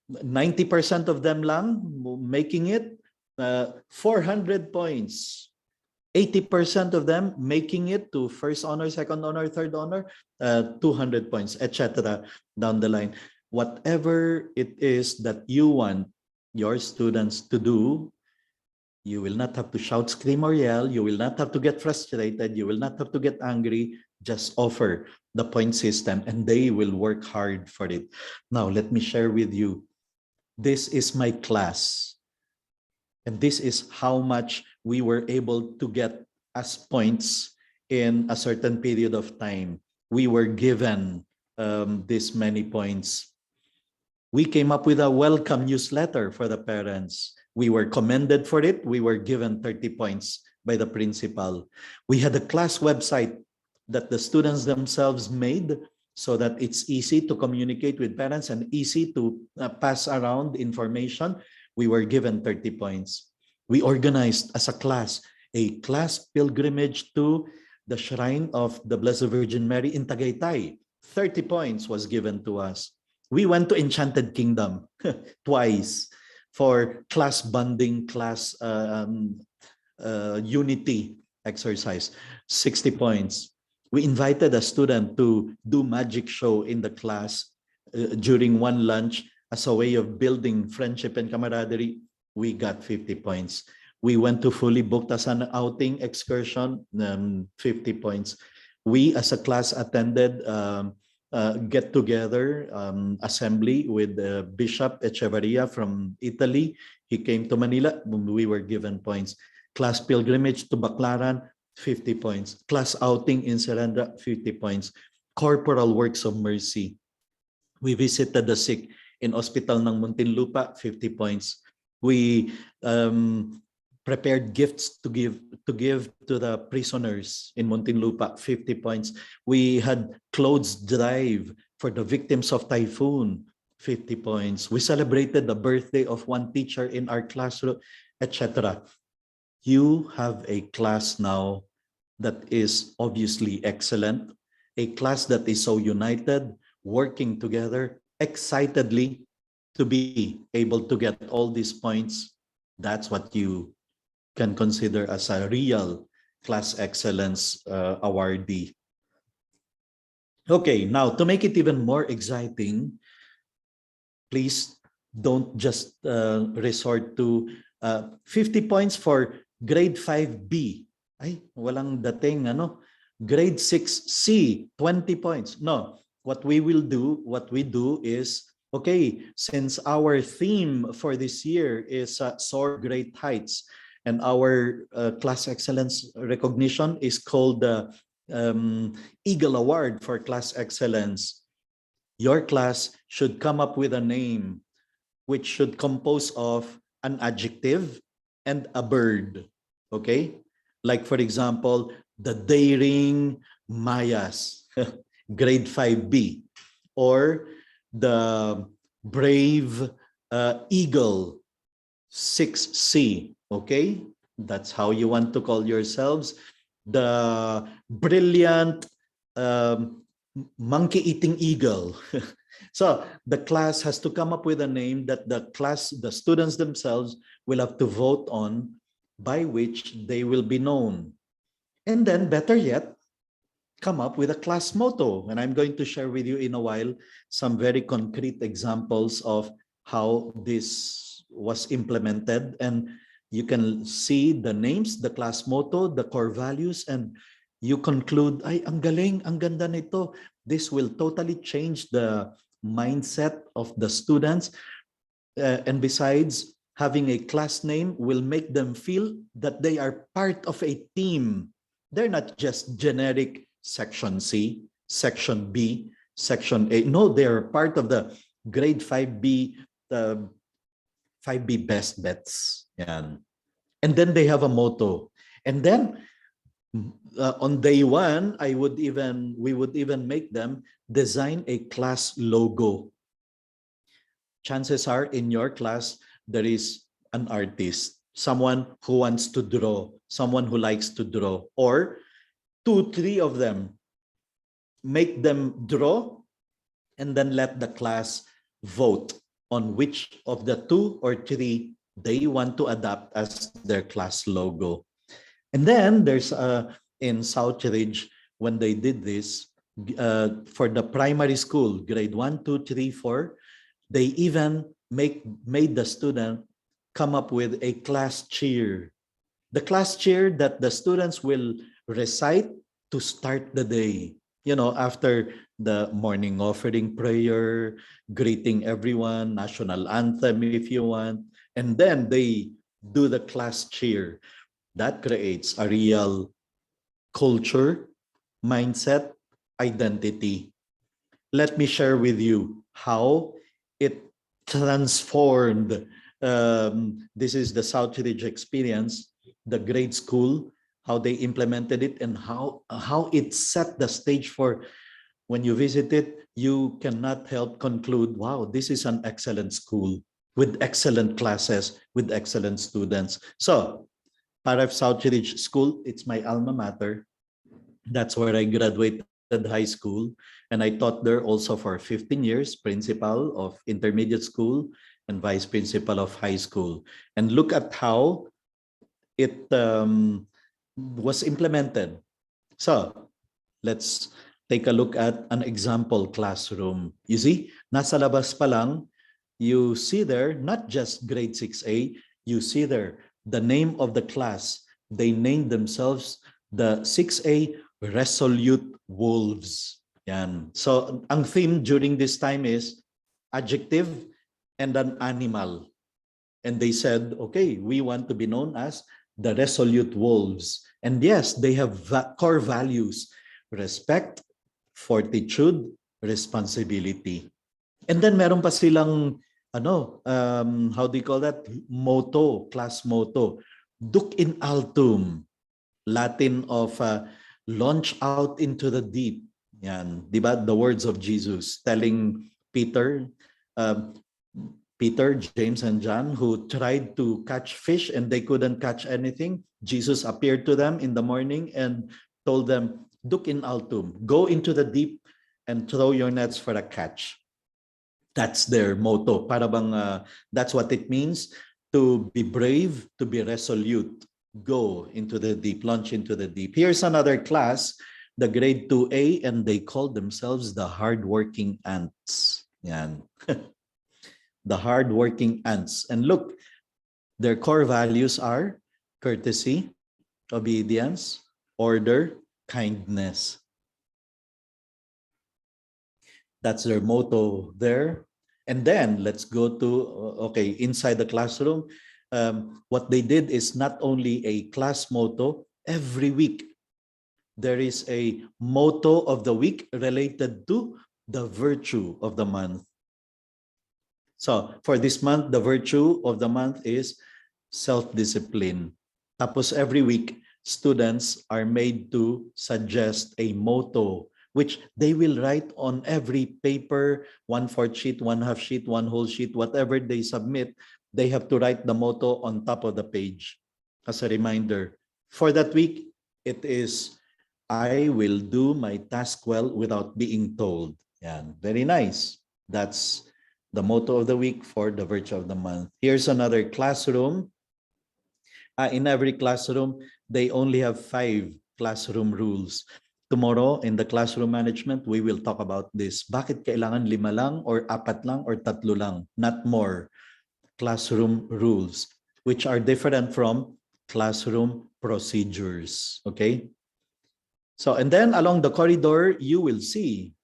90% of them lang making it, 400 points. 80% of them making it to first honor, second honor, third honor, 200 points, etc. down the line. Whatever it is that you want your students to do, you will not have to shout, scream, or yell. You will not have to get frustrated. You will not have to get angry. Just offer the point system and they will work hard for it. Now, let me share with you. This is my class. And this is how much we were able to get as points in a certain period of time. We were given this many points. We came up with a welcome newsletter for the parents. We were commended for it. We were given 30 points by the principal. We had a class website that the students themselves made so that it's easy to communicate with parents and easy to pass around information. We were given 30 points. We organized as a class pilgrimage to the shrine of the Blessed Virgin Mary in Tagaytay. 30 points was given to us. We went to Enchanted Kingdom twice for class bonding, class unity exercise, 60 points. We invited a student to do magic show in the class during one lunch as a way of building friendship and camaraderie. We got 50 points. We went to fully booked as an outing excursion, 50 points. We as a class attended get together assembly with Bishop Echevarria from Italy. He came to Manila. We were given points. Class pilgrimage to Baclaran, 50 points. Class outing in Serendra, 50 points. Corporal works of mercy. We visited the sick in Hospital ng Muntinlupa, 50 points. We prepared gifts to give to the prisoners in Muntinlupa, 50 points. We had clothes drive for the victims of typhoon, 50 points. We celebrated the birthday of one teacher in our classroom, etc. You have a class now that is obviously excellent, a class that is so united, working together excitedly to be able to get all these points. That's what you can consider as a real class excellence awardee. Okay, now to make it even more exciting, please don't just resort to 50 points for grade 5B. Ay, walang dating ano. Grade 6C, 20 points. No, what we do is, okay, since our theme for this year is Soar Great Heights, and our class excellence recognition is called the Eagle Award for Class Excellence. Your class should come up with a name which should compose of an adjective and a bird. Okay? Like for example, the Daring Mayas, grade 5B. or the brave eagle, 6C, okay? That's how you want to call yourselves. The brilliant monkey-eating eagle. So the class has to come up with a name that the students themselves will have to vote on, by which they will be known. And then, better yet, come up with a class motto. And I'm going to share with you in a while some very concrete examples of how this was implemented. And you can see the names, the class motto, the core values, and you conclude, ay, ang galing, ang ganda nito. This will totally change the mindset of the students. And besides, having a class name will make them feel that they are part of a team. They're not just generic Section C, Section B, Section A. No, they're part of the grade 5B, the 5B best bets. Yan. And then they have a motto. And then on day one, we would even make them design a class logo. Chances are in your class, there is an artist, someone who wants to draw, someone who likes to draw, or 2, 3 of them. Make them draw and then let the class vote on which of the 2 or 3 they want to adopt as their class logo. And then there's in Southridge, when they did this, for the primary school, grade 1, 2, 3, 4, they even made the student come up with a class cheer. The class cheer that the students will recite to start the day. You know, after the morning offering prayer, greeting everyone, national anthem if you want, and then they do the class cheer. That creates a real culture, mindset, identity. Let me share with you how it transformed. This is the Southridge experience, the grade school, how they implemented it, and how it set the stage for when you visit it, you cannot help conclude, wow, this is an excellent school with excellent classes, with excellent students. So, Paref Southridge School, it's my alma mater. That's where I graduated high school. And I taught there also for 15 years, principal of intermediate school and vice principal of high school. And look at how it was implemented. So let's take a look at an example classroom. You see, nasa labas pa lang, you see there, not just grade 6A, you see there the name of the class. They named themselves the 6A Resolute Wolves. Yan. So ang theme during this time is adjective and an animal. And they said, okay, we want to be known as the Resolute Wolves. And yes, they have core values: respect, fortitude, responsibility. And then meron pa silang how do you call that? Motto, class motto. Duc in altum, Latin of launch out into the deep. Yan, di ba? The words of Jesus telling Peter, James, and John, who tried to catch fish and they couldn't catch anything. Jesus appeared to them in the morning and told them, Duc in altum, go into the deep and throw your nets for a catch. That's their motto. Para bang that's what it means to be brave, to be resolute. Go into the deep, launch into the deep. Here's another class, the grade 2A, and they called themselves the hardworking ants. Yan. The hardworking ants. And look, their core values are courtesy, obedience, order, kindness. That's their motto there. And then let's go to, okay, inside the classroom. What they did is not only a class motto, every week there is a motto of the week related to the virtue of the month. So for this month, the virtue of the month is self-discipline. Tapos every week, students are made to suggest a motto which they will write on every paper, 1/4 sheet, 1/2 sheet, 1 whole sheet, whatever they submit, they have to write the motto on top of the page as a reminder. For that week, it is, I will do my task well without being told. Yan. Very nice. That's the motto of the week for the virtue of the month. Here's another classroom. In every classroom, they only have 5 classroom rules. Tomorrow, in the classroom management, we will talk about this. Bakit kailangan 5 lang or 4 lang or 3 lang, not more classroom rules, which are different from classroom procedures, okay? So, and then along the corridor, you will see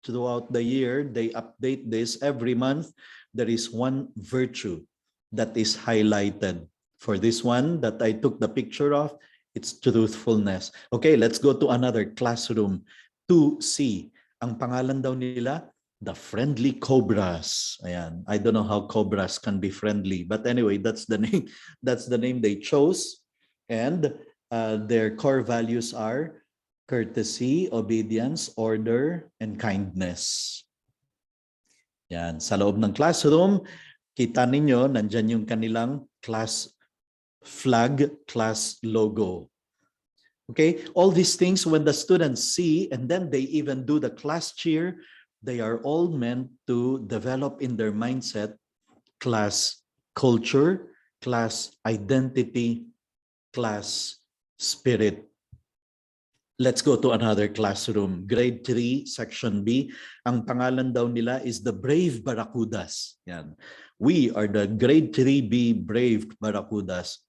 throughout the year, they update this every month. There is one virtue that is highlighted. For this one that I took the picture of, it's truthfulness. Okay, let's go to another classroom. 2C. Ang pangalan daw nila, the friendly cobras. Ayan. I don't know how cobras can be friendly, but anyway, that's the name. That's the name they chose. And their core values are courtesy, obedience, order, and kindness. Yan. Sa loob ng classroom, kita ninyo, nandyan yung kanilang class flag, class logo. Okay, all these things when the students see, and then they even do the class cheer, they are all meant to develop in their mindset class culture, class identity, class spirit. Let's go to another classroom. Grade 3, Section B. Ang pangalan daw nila is the Brave Barracudas. Yan. We are the Grade 3B Brave Barracudas.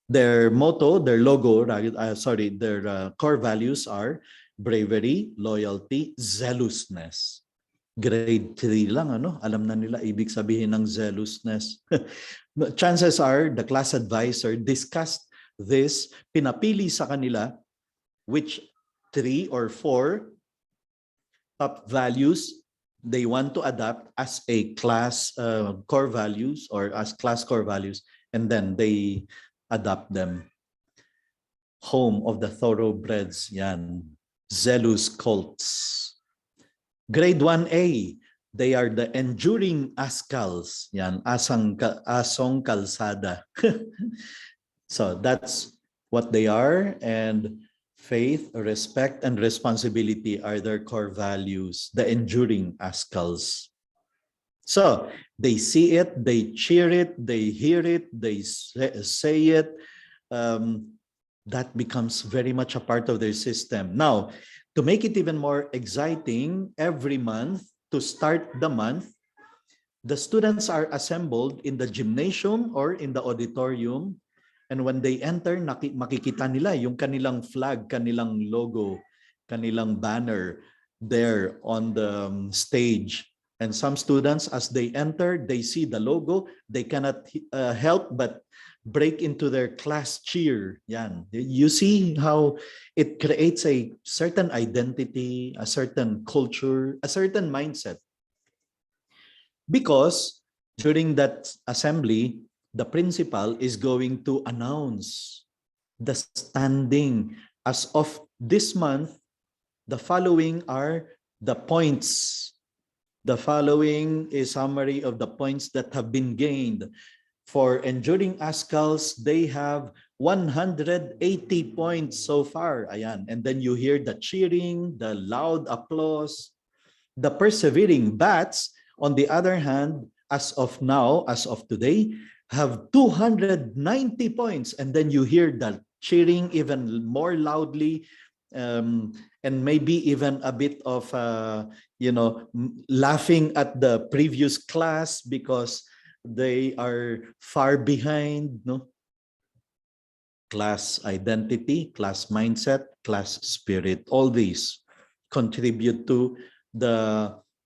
Their motto, their logo, their core values are bravery, loyalty, zealousness. Grade 3 lang, ano? Alam na nila ibig sabihin ng zealousness. Chances are, the class advisor discussed this, pinapili sa kanila which 3 or 4 top values they want to adopt as a class core values or as class core values, and then they adopt them. Home of the thoroughbreds, yan. Zealous colts. Grade 1A, they are the enduring askals, yan. Asong kalsada. So that's what they are, and faith, respect, and responsibility are their core values, the enduring askals. So they see it, they cheer it, they hear it, they say it. That becomes very much a part of their system. Now, to make it even more exciting, every month, to start the month, the students are assembled in the gymnasium or in the auditorium. And when they enter, makikita nila yung kanilang flag, kanilang logo, kanilang banner there on the stage. And some students, as they enter, they see the logo, they cannot help but break into their class cheer. Yan. You see how it creates a certain identity, a certain culture, a certain mindset. Because during that assembly, the principal is going to announce the standing. As of this month, the following are the points. The following is summary of the points that have been gained. For enduring askals, they have 180 points so far. Ayan. And then you hear the cheering, the loud applause. The persevering bats, on the other hand, as of now, as of today, have 290 points, and then you hear the cheering even more loudly, and maybe even a bit of laughing at the previous class because they are far behind. No, class identity, class mindset, class spirit, all these contribute to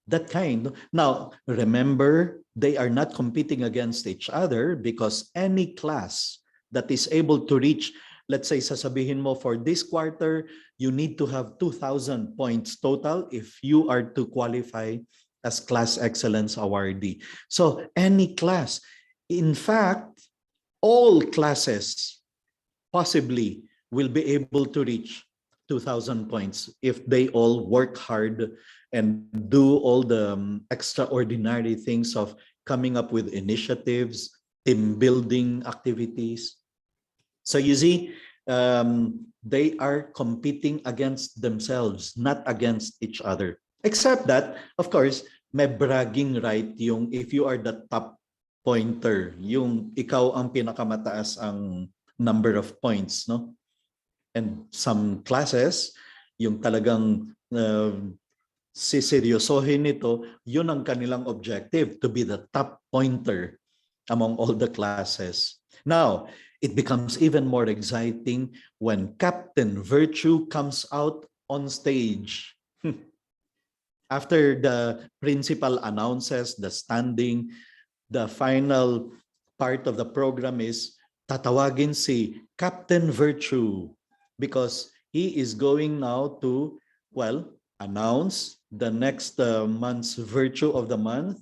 that kind. Now, remember, they are not competing against each other because any class that is able to reach, let's say, sasabihin mo for this quarter, you need to have 2,000 points total if you are to qualify as Class Excellence Awardee. So any class, in fact, all classes possibly will be able to reach 2,000 points if they all work hard and do all the extraordinary things of coming up with initiatives, team building activities. So you see, they are competing against themselves, not against each other. Except that, of course, may bragging right yung if you are the top pointer, yung ikaw ang pinakamataas ang number of points, no? And some classes, yung talagang siseryosohin nito, yun ang kanilang objective, to be the top pointer among all the classes. Now, it becomes even more exciting when Captain Virtue comes out on stage. After the principal announces the standing, the final part of the program is tatawagin si Captain Virtue because he is going now to, well, announce the next month's virtue of the month,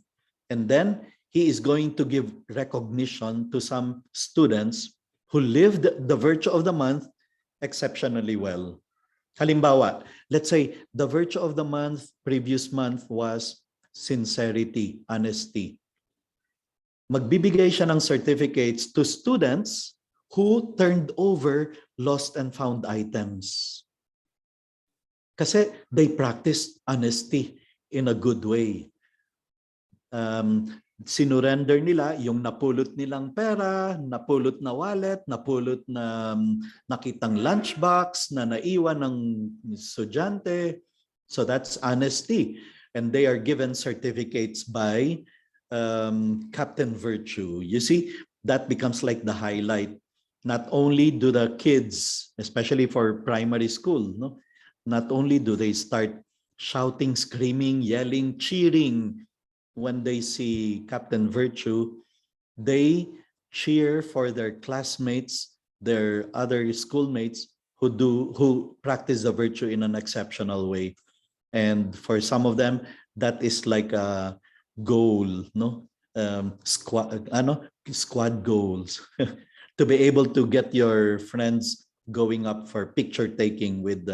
and then he is going to give recognition to some students who lived the virtue of the month exceptionally well. Halimbawa, let's say the virtue of the month previous month was sincerity, honesty. Magbibigay siya ng certificates to students who turned over lost and found items. Kasi they practiced honesty in a good way. Sinurrender nila yung napulot nilang pera, napulot na wallet, napulot na nakitang lunchbox na naiwan ng estudyante. So that's honesty. And they are given certificates by Captain Virtue. You see, that becomes like the highlight. Not only do the kids, especially for primary school, no, not only do they start shouting, screaming, yelling, cheering when they see Captain Virtue, they cheer for their classmates, their other schoolmates who practice the virtue in an exceptional way. And for some of them, that is like a goal, no? Squad goals to be able to get your friends going up for picture taking with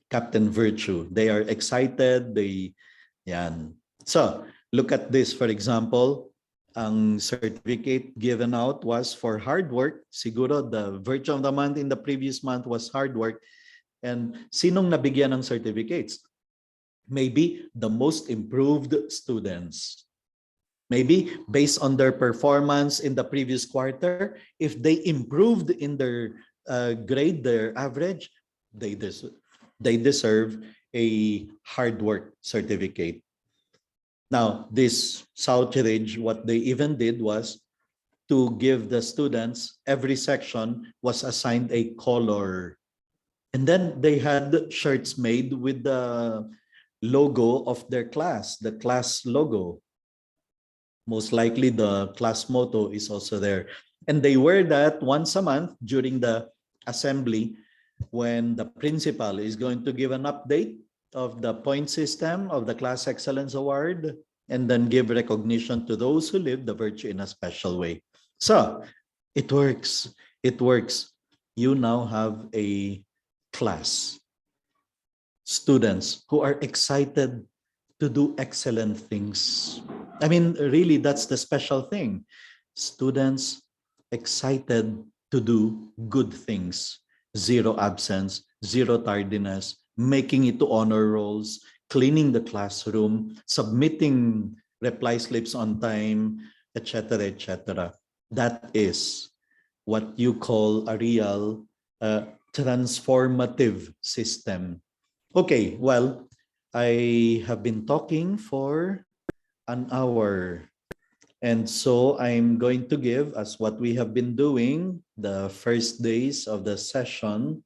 Captain Virtue. They are excited. Yan. So look at this, for example, ang certificate given out was for hard work. Siguro the virtue of the month in the previous month was hard work. And sinong nabigyan ng certificates? Maybe the most improved students. Maybe based on their performance in the previous quarter, if they improved in their grade, their average, they deserve a hard work certificate. Now, this Southridge, what they even did was to give the students, every section was assigned a color. And then they had shirts made with the logo of their class, the class logo. Most likely the class motto is also there. And they wear that once a month during the assembly when the principal is going to give an update of the point system of the Class Excellence Award, and then give recognition to those who live the virtue in a special way. So it works. It works. You now have a class, students who are excited to do excellent things. I mean, really, that's the special thing. Students excited to do good things. Zero absence, zero tardiness, making it to honor rolls, cleaning the classroom, submitting reply slips on time, etc., etc. That is what you call a real transformative system. Okay, well, I have been talking for an hour. And so I'm going to give, as what we have been doing the first days of the session,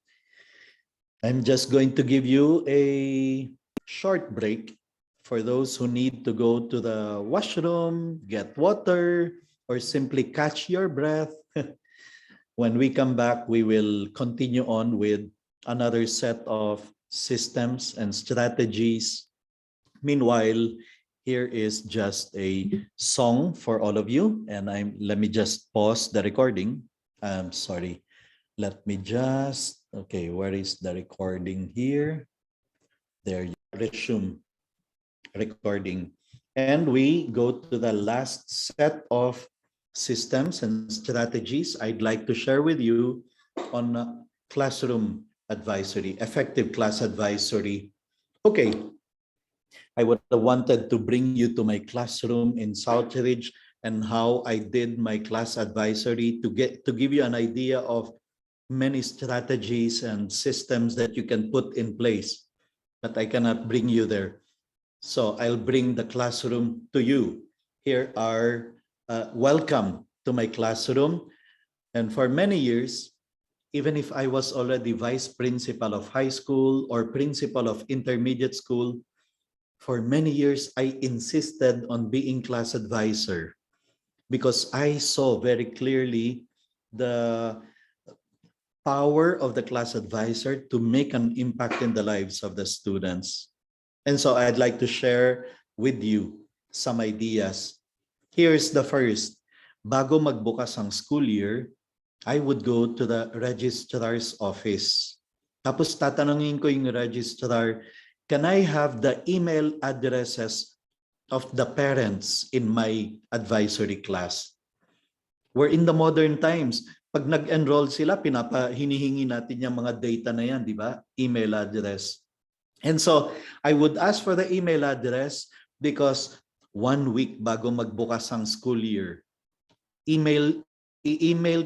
I'm just going to give you a short break for those who need to go to the washroom, get water, or simply catch your breath. When we come back, we will continue on with another set of systems and strategies. Meanwhile, here is just a song for all of you, and let me just pause the recording. I'm sorry. Let me just Okay, where is the recording here? There, resume recording. And we go to the last set of systems and strategies I'd like to share with you on classroom advisory, effective class advisory. Okay, I would have wanted to bring you to my classroom in Southridge and how I did my class advisory to give you an idea of many strategies and systems that you can put in place, but I cannot bring you there. So I'll bring the classroom to you. Here are welcome to my classroom. And for many years, even if I was already vice principal of high school or principal of intermediate school, for many years, I insisted on being class advisor because I saw very clearly the power of the class advisor to make an impact in the lives of the students. And so I'd like to share with you some ideas. Here's the first. Bago magbukas ang school year, I would go to the registrar's office. Tapos tatanungin ko yung registrar, can I have the email addresses of the parents in my advisory class? We're in the modern times. Pag nag-enroll sila, hinihingi natin yung mga data na yan, di ba? Email address. And so, I would ask for the email address because 1 week bago magbukas ang school year, i-email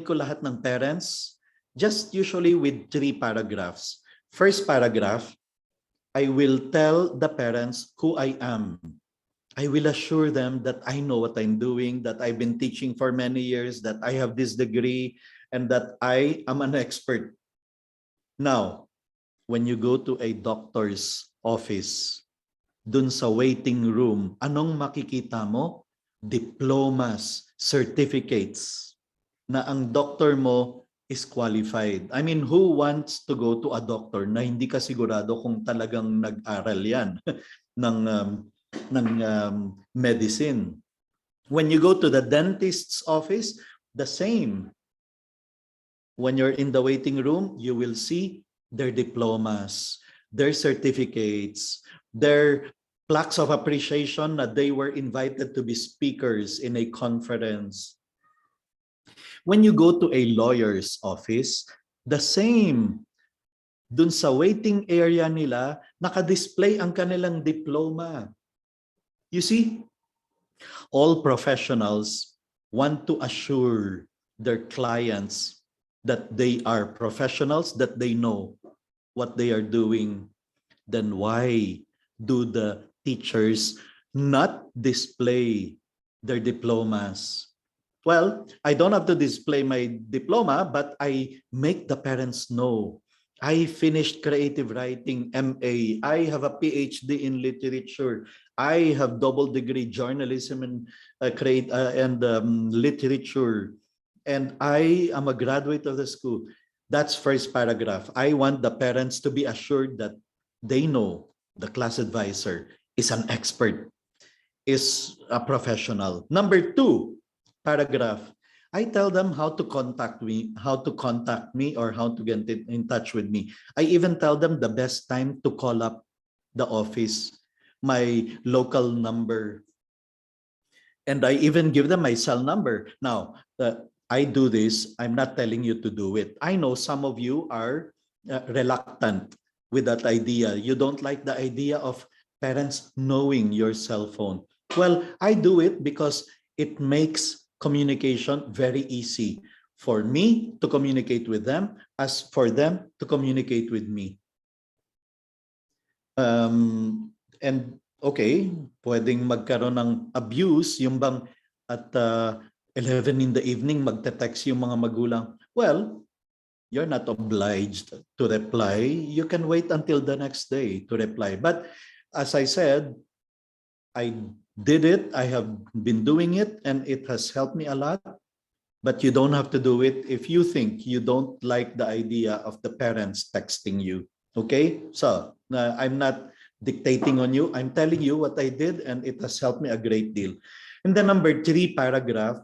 ko lahat ng parents, just usually with 3 paragraphs. First paragraph, I will tell the parents who I am. I will assure them that I know what I'm doing, that I've been teaching for many years, that I have this degree, and that I am an expert. Now, when you go to a doctor's office, dun sa waiting room, anong makikita mo? Diplomas, certificates, na ang doctor mo is qualified. I mean, who wants to go to a doctor na hindi ka sigurado kung talagang nag-aral yan ng medicine? When you go to the dentist's office, the same. When you're in the waiting room, you will see their diplomas, their certificates, their plaques of appreciation that they were invited to be speakers in a conference. When you go to a lawyer's office, the same. Dun sa waiting area nila, naka-display ang kanilang diploma. You see, all professionals want to assure their clients that they are professionals, that they know what they are doing. Then why do the teachers not display their diplomas? Well, I don't have to display my diploma, but I make the parents know. I finished creative writing MA. I have a PhD in literature. I have double degree journalism and literature. And I am a graduate of the school. That's first paragraph. I want the parents to be assured that they know the class advisor is an expert, is a professional. Number 2 paragraph, I tell them how to contact me or how to get in touch with me. I even tell them the best time to call up the office, my local number. And I even give them my cell number. Now, I do this. I'm not telling you to do it. I know some of you are reluctant with that idea. You don't like the idea of parents knowing your cell phone. Well, I do it because it makes communication very easy for me to communicate with them as for them to communicate with me. And okay, pwedeng magkaroon ng abuse, yung bang at 11 in the evening magte-text yung mga magulang. Well, you're not obliged to reply. You can wait until the next day to reply. But as I said, I did it. I have been doing it and it has helped me a lot. But you don't have to do it if you think you don't like the idea of the parents texting you. Okay? So, I'm not dictating on you. I'm telling you what I did and it has helped me a great deal. And then number 3 paragraph,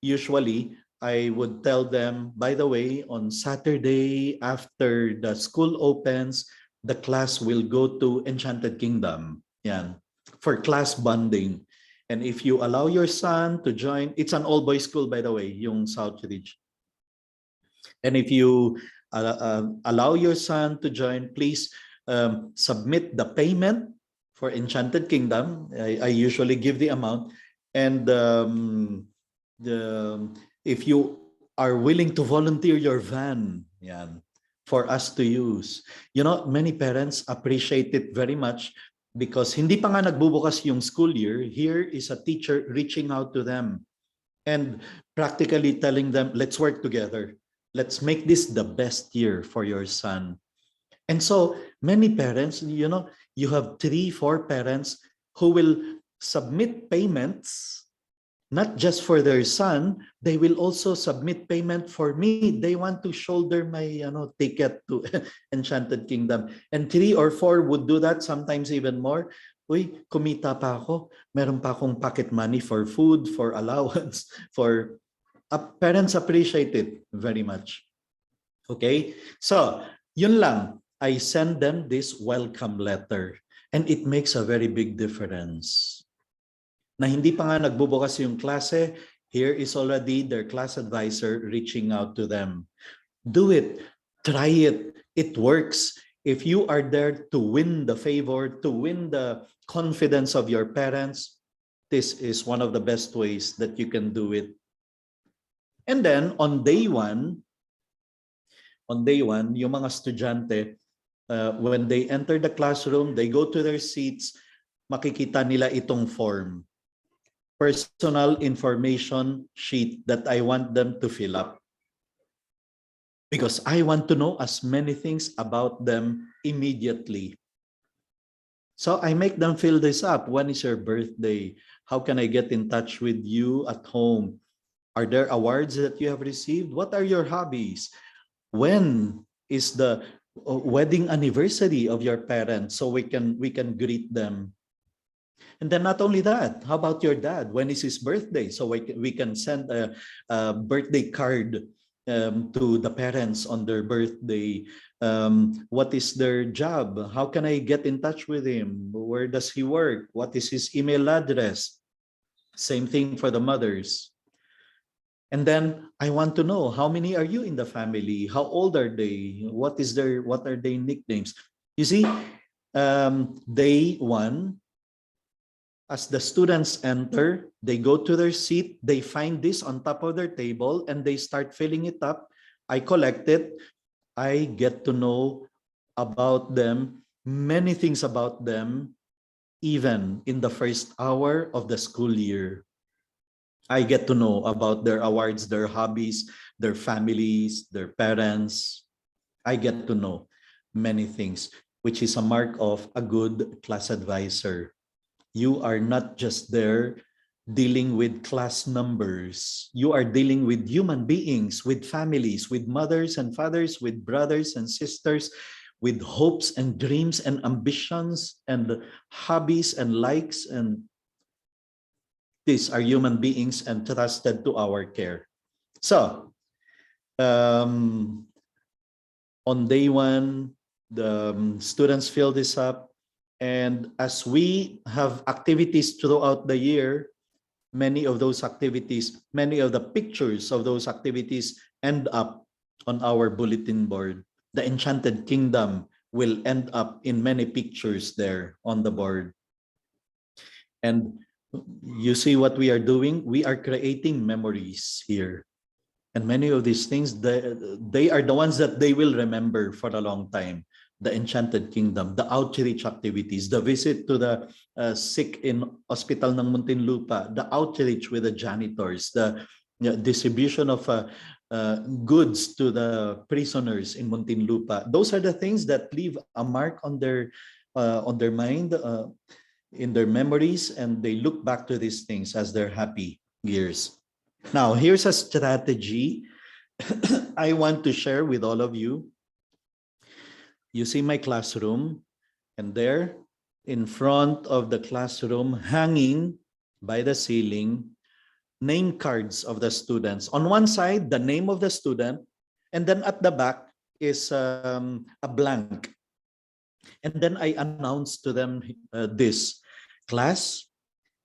usually I would tell them, by the way, on Saturday after the school opens, the class will go to Enchanted Kingdom. Yan, for class bonding. And if you allow your son to join, it's an all-boys school, by the way, yung Southridge. And if you allow your son to join, please submit the payment for Enchanted Kingdom. I usually give the amount. And if you are willing to volunteer your van, yan, for us to use. You know, many parents appreciate it very much because hindi pa nga nagbubukas yung school year. Here is a teacher reaching out to them and practically telling them, let's work together. Let's make this the best year for your son. And so many parents, you know, you have 3-4 parents who will submit payments, not just for their son, they will also submit payment for me. They want to shoulder my ticket to Enchanted Kingdom. And 3 or 4 would do that, sometimes even more. Uy, kumita pa ako. Meron pa akong pocket money for food, for allowance, for... parents appreciate it very much. Okay? So, yun lang. I send them this welcome letter. And it makes a very big difference. Na hindi pa nga nagbubukas yung klase, here is already their class advisor reaching out to them. Do it. Try it. It works. If you are there to win the favor, to win the confidence of your parents, this is one of the best ways that you can do it. And then on day one, yung mga estudyante, when they enter the classroom, they go to their seats, makikita nila itong form. Personal information sheet that I want them to fill up. Because I want to know as many things about them immediately. So I make them fill this up. When is your birthday? How can I get in touch with you at home? Are there awards that you have received? What are your hobbies? When is the wedding anniversary of your parents so we can greet them? And then not only that, how about your dad? When is his birthday? So we can send a birthday card to the parents on their birthday. What is their job? How can I get in touch with him? Where does he work? What is his email address? Same thing for the mothers. And then I want to know, how many are you in the family? How old are they? What are their nicknames? You see, day one, as the students enter, they go to their seat, they find this on top of their table, and they start filling it up. I collect it. I get to know about them, many things about them, even in the first hour of the school year. I get to know about their awards, their hobbies, their families, their parents. I get to know many things, which is a mark of a good class advisor. You are not just there dealing with class numbers. You are dealing with human beings, with families, with mothers and fathers, with brothers and sisters, with hopes and dreams and ambitions and hobbies and likes. And these are human beings entrusted to our care. So, on day one, the students fill this up. And as we have activities throughout the year, many of those activities, many of the pictures of those activities end up on our bulletin board. The Enchanted Kingdom will end up in many pictures there on the board. And you see what we are doing? We are creating memories here. And many of these things, they are the ones that they will remember for a long time. The Enchanted Kingdom, the outreach activities, the visit to the sick in hospital ng Muntinlupa, the outreach with the janitors, the distribution of goods to the prisoners in Muntinlupa. Those are the things that leave a mark on their mind, in their memories, and they look back to these things as their happy years. Now, here's a strategy I want to share with all of you. You see my classroom, and there in front of the classroom, hanging by the ceiling, name cards of the students. On one side, the name of the student, and then at the back is a blank. And then I announced to them this, class,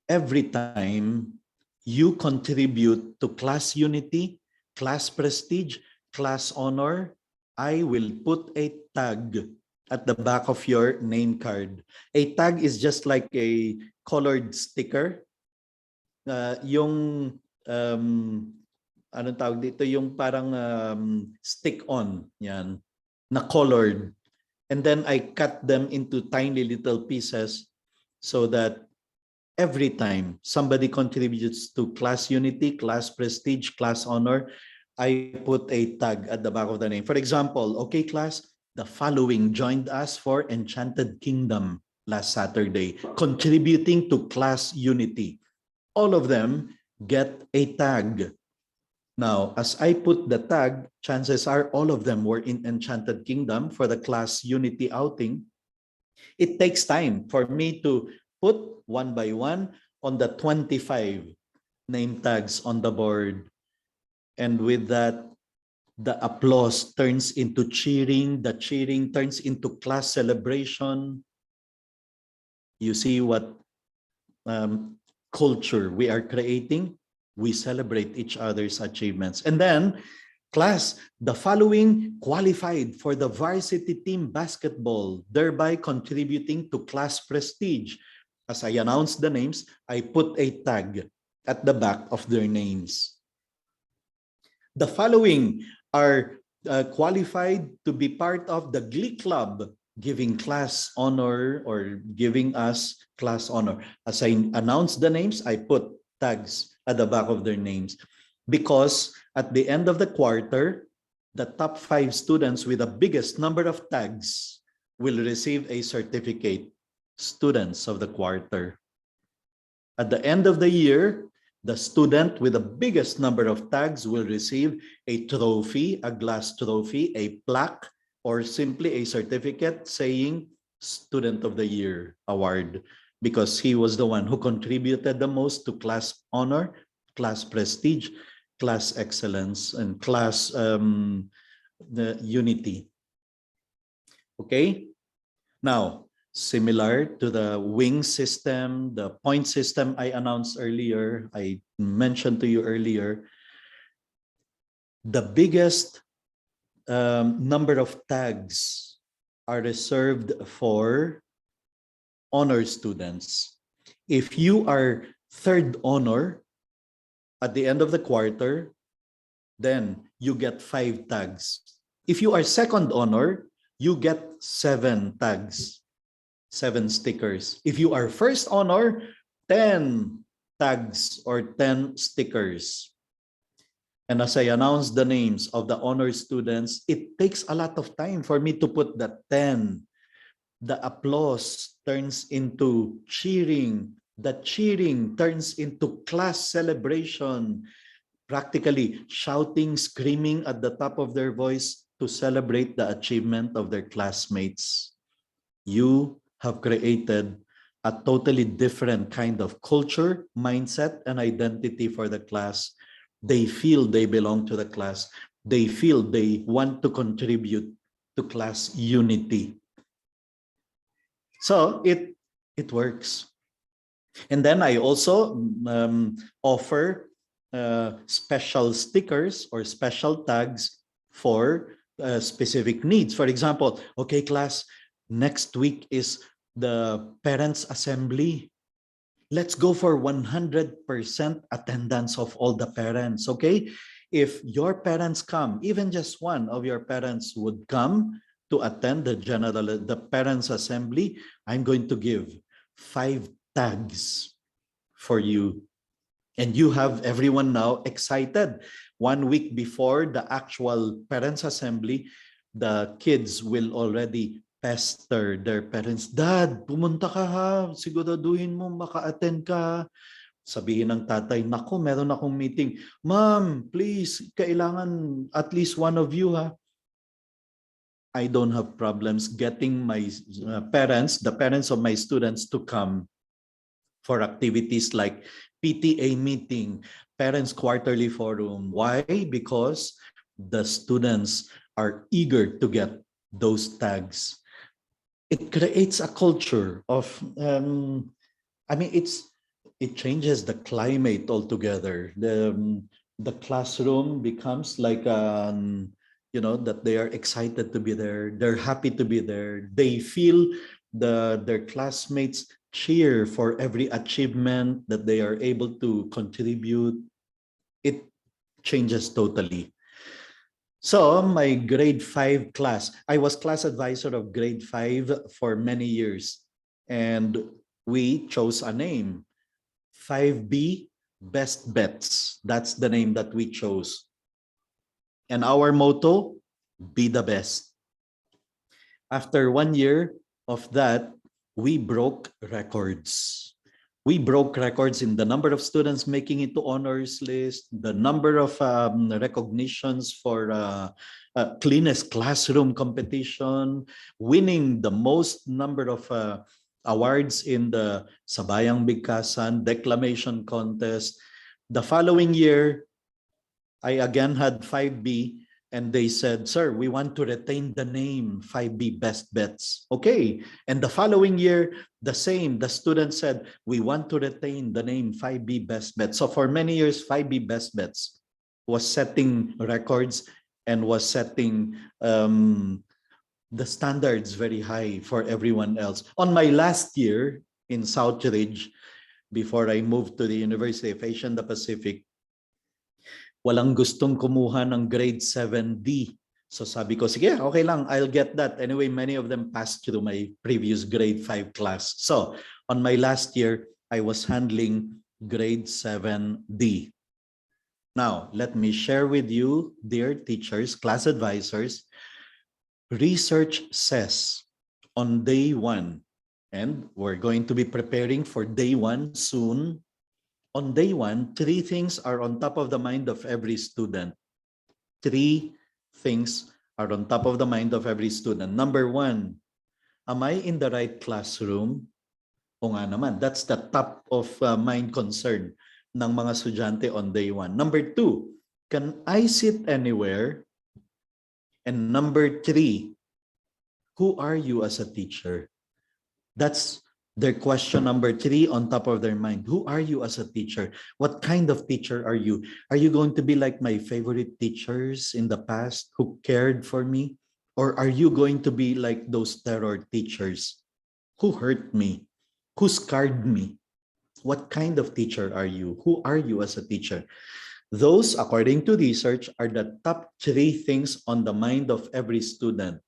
every time you contribute to class unity, class prestige, class honor, I will put a tag at the back of your name card. A tag is just like a colored sticker. Yung anong tawag dito, yung parang stick-on, yan, na colored. And then I cut them into tiny little pieces so that every time somebody contributes to class unity, class prestige, class honor, I put a tag at the back of the name. For example, okay class, the following joined us for Enchanted Kingdom last Saturday, contributing to class unity. All of them get a tag. Now, as I put the tag, chances are all of them were in Enchanted Kingdom for the class unity outing. It takes time for me to put one by one on the 25 name tags on the board. And with that, the applause turns into cheering, the cheering turns into class celebration. You see what culture we are creating? We celebrate each other's achievements. And then, class, the following qualified for the varsity team basketball, thereby contributing to class prestige. As I announced the names, I put a tag at the back of their names. The following are qualified to be part of the Glee Club, giving class honor or giving us class honor. As I announced the names, I put tags at the back of their names, because at the end of the quarter, the top 5 students with the biggest number of tags will receive a certificate, students of the quarter. At the end of the year, the student with the biggest number of tags will receive a trophy, a glass trophy, a plaque, or simply a certificate saying Student of the Year award, because he was the one who contributed the most to class honor, class prestige, class excellence, and class the unity. Okay? Now, similar to the wing system, the point system I announced earlier, I mentioned to you earlier, the biggest number of tags are reserved for honor students. If you are third honor at the end of the quarter, then you get 5 tags. If you are second honor, you get 7 tags, 7 stickers. If you are first honor, 10 tags or 10 stickers. And as I announced the names of the honor students, it takes a lot of time for me to put the 10. The applause turns into cheering. The cheering turns into class celebration. Practically shouting, screaming at the top of their voice to celebrate the achievement of their classmates. You have created a totally different kind of culture, mindset, and identity for the class. They feel they belong to the class. They feel they want to contribute to class unity. So it works. And then I also offer special stickers or special tags for specific needs. For example, okay, class, next week is the parents' assembly. Let's go for 100% attendance of all the parents, okay? If your parents come, even just one of your parents would come to attend the parents' assembly, I'm going to give 5 tags for you. And you have everyone now excited. 1 week before the actual parents' assembly, the kids will already pester their parents. Dad, pumunta ka ha. Siguraduhin mo maka-attend ka. Sabihin ng tatay, naku, meron akong meeting. Ma'am, please, kailangan at least one of you ha. I don't have problems getting my parents, the parents of my students, to come for activities like PTA meeting, parents quarterly forum. Why? Because the students are eager to get those tags. It creates a culture of, I mean, it changes the climate altogether. The classroom becomes like, that they are excited to be there. They're happy to be there. They feel their classmates cheer for every achievement that they are able to contribute. It changes totally. So my grade 5 class, I was class advisor of grade 5 for many years. And we chose a name, 5B Best Bets. That's the name that we chose. And our motto, be the best. After 1 year of that, we broke records. We broke records in the number of students making it to honors list, the number of recognitions for cleanest classroom competition, winning the most number of awards in the Sabayang Bigkasan declamation contest. The following year, I again had 5B, and they said, sir, we want to retain the name 5B Best Bets. Okay. And the following year, the same. The students said, we want to retain the name 5B Best Bets. So for many years, 5B Best Bets was setting records and was setting the standards very high for everyone else. On my last year in Southridge, before I moved to the University of Asia and the Pacific, walang gustong kumuha ng grade 7D. So sabi ko, sige, okay lang, I'll get that. Anyway, many of them passed through my previous grade 5 class. So on my last year, I was handling grade 7D. Now, let me share with you, dear teachers, class advisors, research says on day 1, and we're going to be preparing for day 1 soon. On day 1, 3 things are on top of the mind of every student. 3 things are on top of the mind of every student. Number 1, am I in the right classroom? O nga naman, that's the top of mind concern ng mga estudyante on day 1. Number 2, can I sit anywhere? And number 3, who are you as a teacher? That's their question number 3 on top of their mind. Who are you as a teacher? What kind of teacher are you? Are you going to be like my favorite teachers in the past who cared for me? Or are you going to be like those terror teachers who hurt me, who scarred me? What kind of teacher are you? Who are you as a teacher? Those, according to research, are the top 3 things on the mind of every student.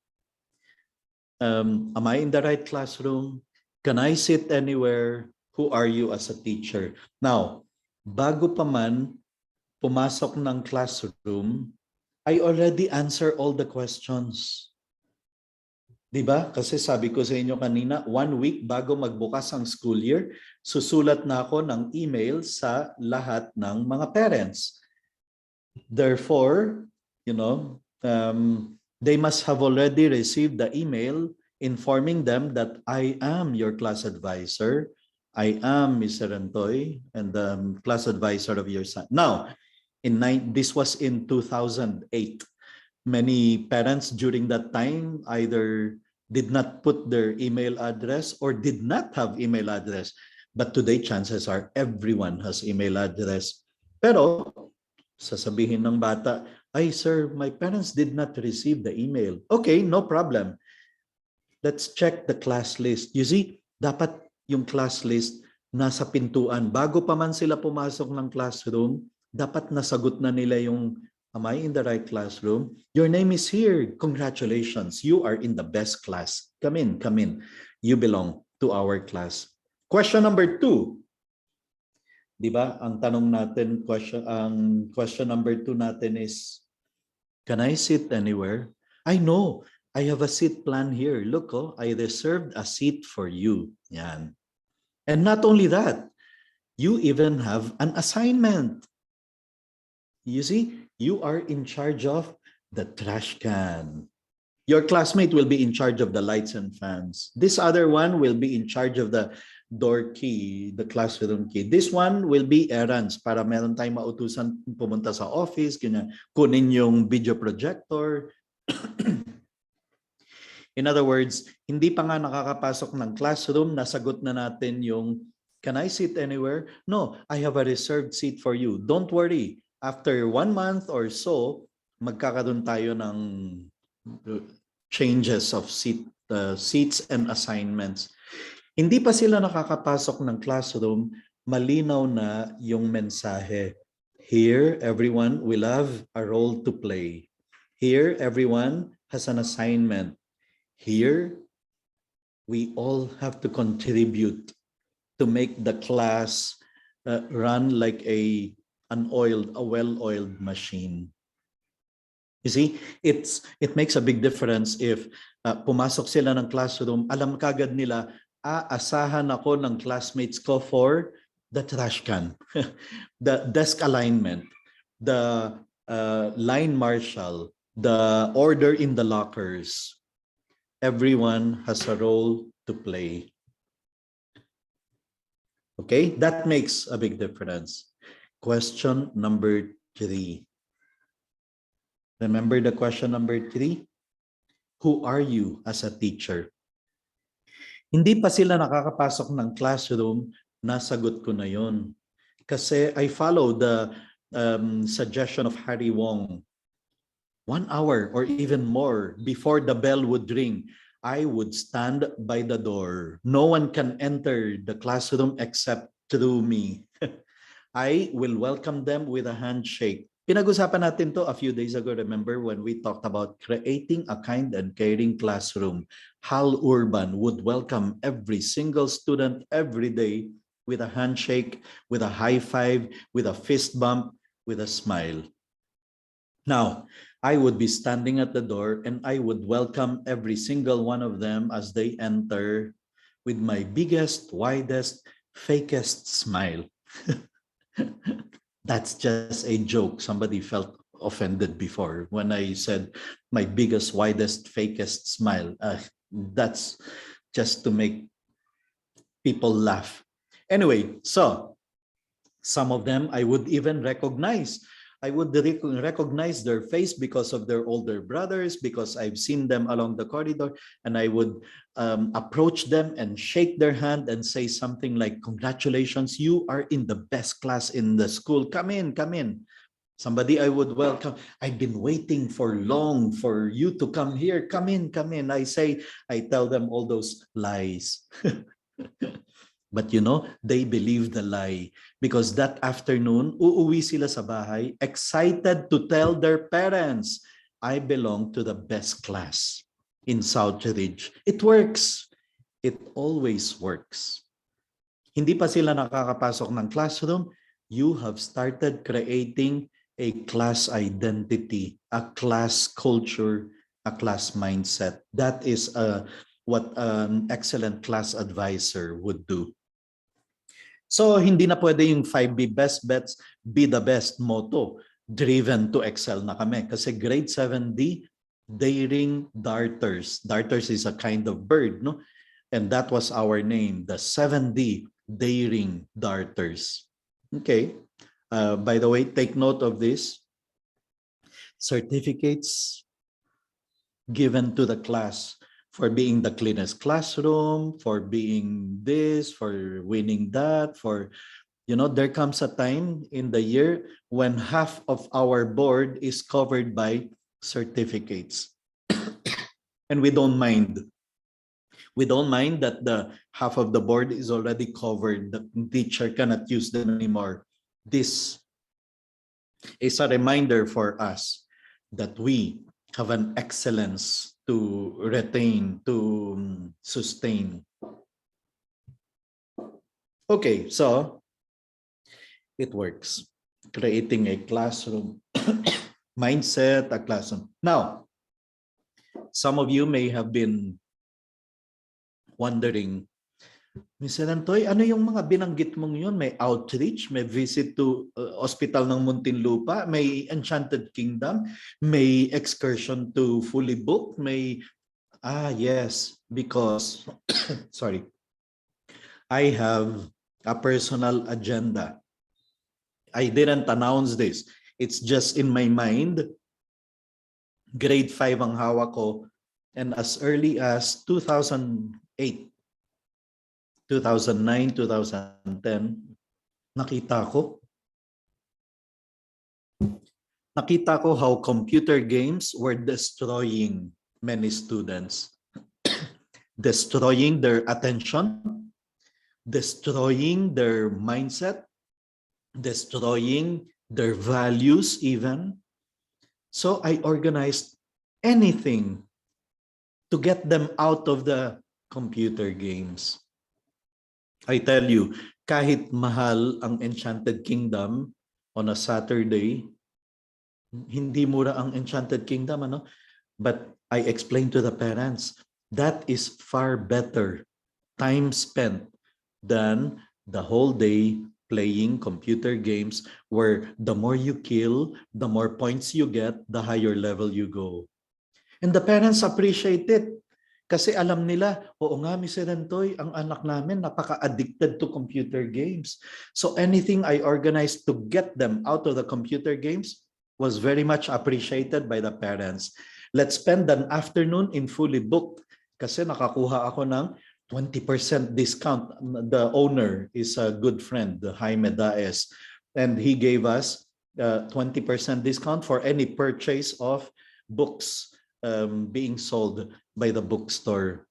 Am I in the right classroom? Can I sit anywhere? Who are you as a teacher? Now, bago pa man pumasok ng classroom, I already answer all the questions. Diba? Kasi sabi ko sa inyo kanina, 1 week bago magbukas ang school year, susulat na ako ng email sa lahat ng mga parents. Therefore, they must have already received the email informing them that I am your class advisor. I am Mr. Rentoy and the class advisor of your son. Now, this was in 2008. Many parents during that time either did not put their email address or did not have email address. But today, chances are everyone has email address. Pero, sasabihin ng bata, ay sir, my parents did not receive the email. Okay, no problem. Let's check the class list. You see, dapat yung class list nasa pintuan. Bago pa man sila pumasok ng classroom, dapat nasagot na nila yung, am I in the right classroom? Your name is here. Congratulations. You are in the best class. Come in, come in. You belong to our class. Question number 2. Diba? Ang tanong natin, question number 2 natin is, can I sit anywhere? I know. I have a seat plan here. Look, I reserved a seat for you. Yan. And not only that, you even have an assignment. You see, you are in charge of the trash can. Your classmate will be in charge of the lights and fans. This other one will be in charge of the door key, the classroom key. This one will be errands para meron tayong mautusan pumunta sa office, ganyan. Kunin yung video projector. In other words, hindi pa nga nakakapasok ng classroom, nasagot na natin yung, can I sit anywhere? No, I have a reserved seat for you. Don't worry. After 1 month or so, magkakaroon tayo ng changes of seats and assignments. Hindi pa sila nakakapasok ng classroom, malinaw na yung mensahe. Here, everyone will have a role to play. Here, everyone has an assignment. Here, we all have to contribute to make the class run like a well-oiled machine. You see, it makes a big difference if pumasok sila ng classroom, alam kagad nila, asahan ako ng classmates ko for the trash can, the desk alignment, the line marshal, the order in the lockers. Everyone has a role to play. Okay, that makes a big difference. Question number 3. Remember the question number 3? Who are you as a teacher? Hindi pa sila nakakapasok ng classroom, nasagot ko na yon. Kasi I follow the suggestion of Harry Wong. 1 hour or even more before the bell would ring, I would stand by the door. No one can enter the classroom except through me. I will welcome them with a handshake. Pinag-usapan natin to a few days ago, remember, when we talked about creating a kind and caring classroom. Hal Urban would welcome every single student every day with a handshake, with a high five, with a fist bump, with a smile. Now, I would be standing at the door and I would welcome every single one of them as they enter with my biggest, widest, fakest smile. That's just a joke. Somebody felt offended before when I said my biggest, widest, fakest smile. That's just to make people laugh. Anyway, so some of them I would even recognize. I would recognize their face because of their older brothers, because I've seen them along the corridor, and I would approach them and shake their hand and say something like, congratulations, you are in the best class in the school. Come in, come in. Somebody I would welcome. I've been waiting for long for you to come here. Come in, come in. I tell them all those lies. But you know, they believe the lie because that afternoon, uuwi sila sa bahay, excited to tell their parents, I belong to the best class in Southridge. It works. It always works. Hindi pa sila nakakapasok ng classroom, you have started creating a class identity, a class culture, a class mindset. That is what an excellent class advisor would do. So hindi na pwede yung 5 best bets, be the best motto. Driven to excel na kami. Kasi grade 7D, daring darters. Darters is a kind of bird, no? And that was our name, the 7D, daring darters. Okay. By the way, take note of this. Certificates given to the class for being the cleanest classroom, for being this, for winning that, for, you know, there comes a time in the year when half of our board is covered by certificates. And we don't mind. We don't mind that the half of the board is already covered. The teacher cannot use them anymore. This is a reminder for us that we have an excellence to retain, to sustain. Okay, so it works. Creating a classroom mindset, a classroom. Now, some of you may have been wondering, Mr. Rentoy, ano yung mga binanggit mong yun? May outreach, may visit to Hospital ng Muntinlupa, may Enchanted Kingdom, may excursion to Fully Booked, may... yes, because, sorry, I have a personal agenda. I didn't announce this. It's just in my mind. Grade 5 ang hawak ko. And as early as 2008, 2009, 2010, nakita ko how computer games were destroying many students, destroying their attention, destroying their mindset, destroying their values even. So I organized anything to get them out of the computer games. I tell you, kahit mahal ang Enchanted Kingdom on a Saturday, hindi mura ang Enchanted Kingdom, ano? But I explained to the parents, that is far better time spent than the whole day playing computer games where the more you kill, the more points you get, the higher level you go. And the parents appreciate it. Kasi alam nila, oo nga, Mr. Rentoy, ang anak namin napaka-addicted to computer games. So anything I organized to get them out of the computer games was very much appreciated by the parents. Let's spend an afternoon in Fully Booked kasi nakakuha ako ng 20% discount. The owner is a good friend, Jaime Daes, and he gave us 20% discount for any purchase of books being sold by the bookstore.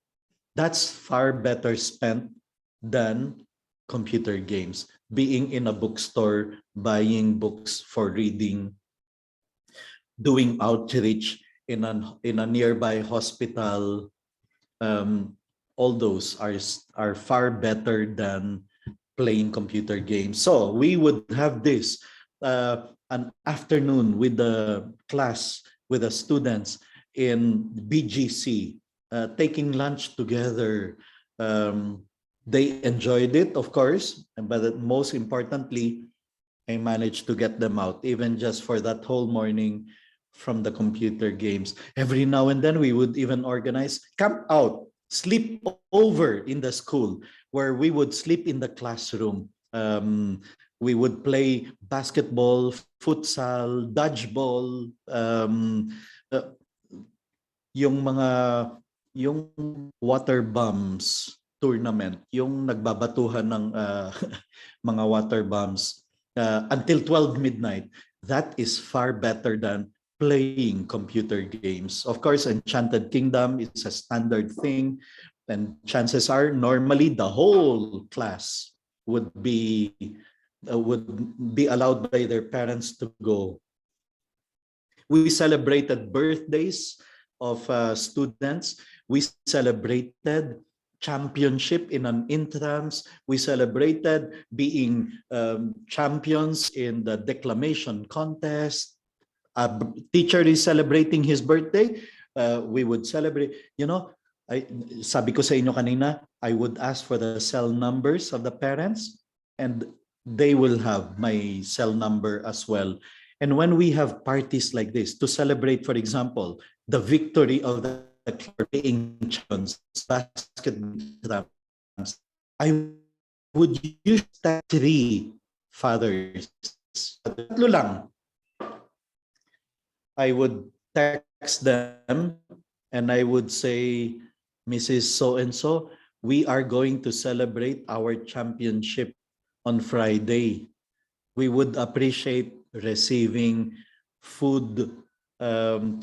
That's far better spent than computer games. Being in a bookstore, buying books for reading, doing outreach in a nearby hospital, all those are far better than playing computer games. So we would have this an afternoon with the class, with the students in BGC, taking lunch together. They enjoyed it, of course, but most importantly, I managed to get them out, even just for that whole morning from the computer games. Every now and then, we would even organize camp out, sleep over in the school, where we would sleep in the classroom. We would play basketball, futsal, dodgeball, yung water bombs tournament, yung nagbabatuhan ng mga water bombs until 12 midnight. That is far better than playing computer games. Of course, Enchanted Kingdom is a standard thing, and chances are normally the whole class would be allowed by their parents to go. We celebrated birthdays of students. We celebrated championship in an intrams. We celebrated being champions in the declamation contest. A teacher is celebrating his birthday. We would celebrate. Sabi ko sa inyo kanina, I would ask for the cell numbers of the parents, and they will have my cell number as well. And when we have parties like this to celebrate, for example, the victory of the being champions basketball, I would use that 3 fathers. Tatlo lang. I would text them and I would say, Mrs. So-and-so, we are going to celebrate our championship on Friday. We would appreciate receiving food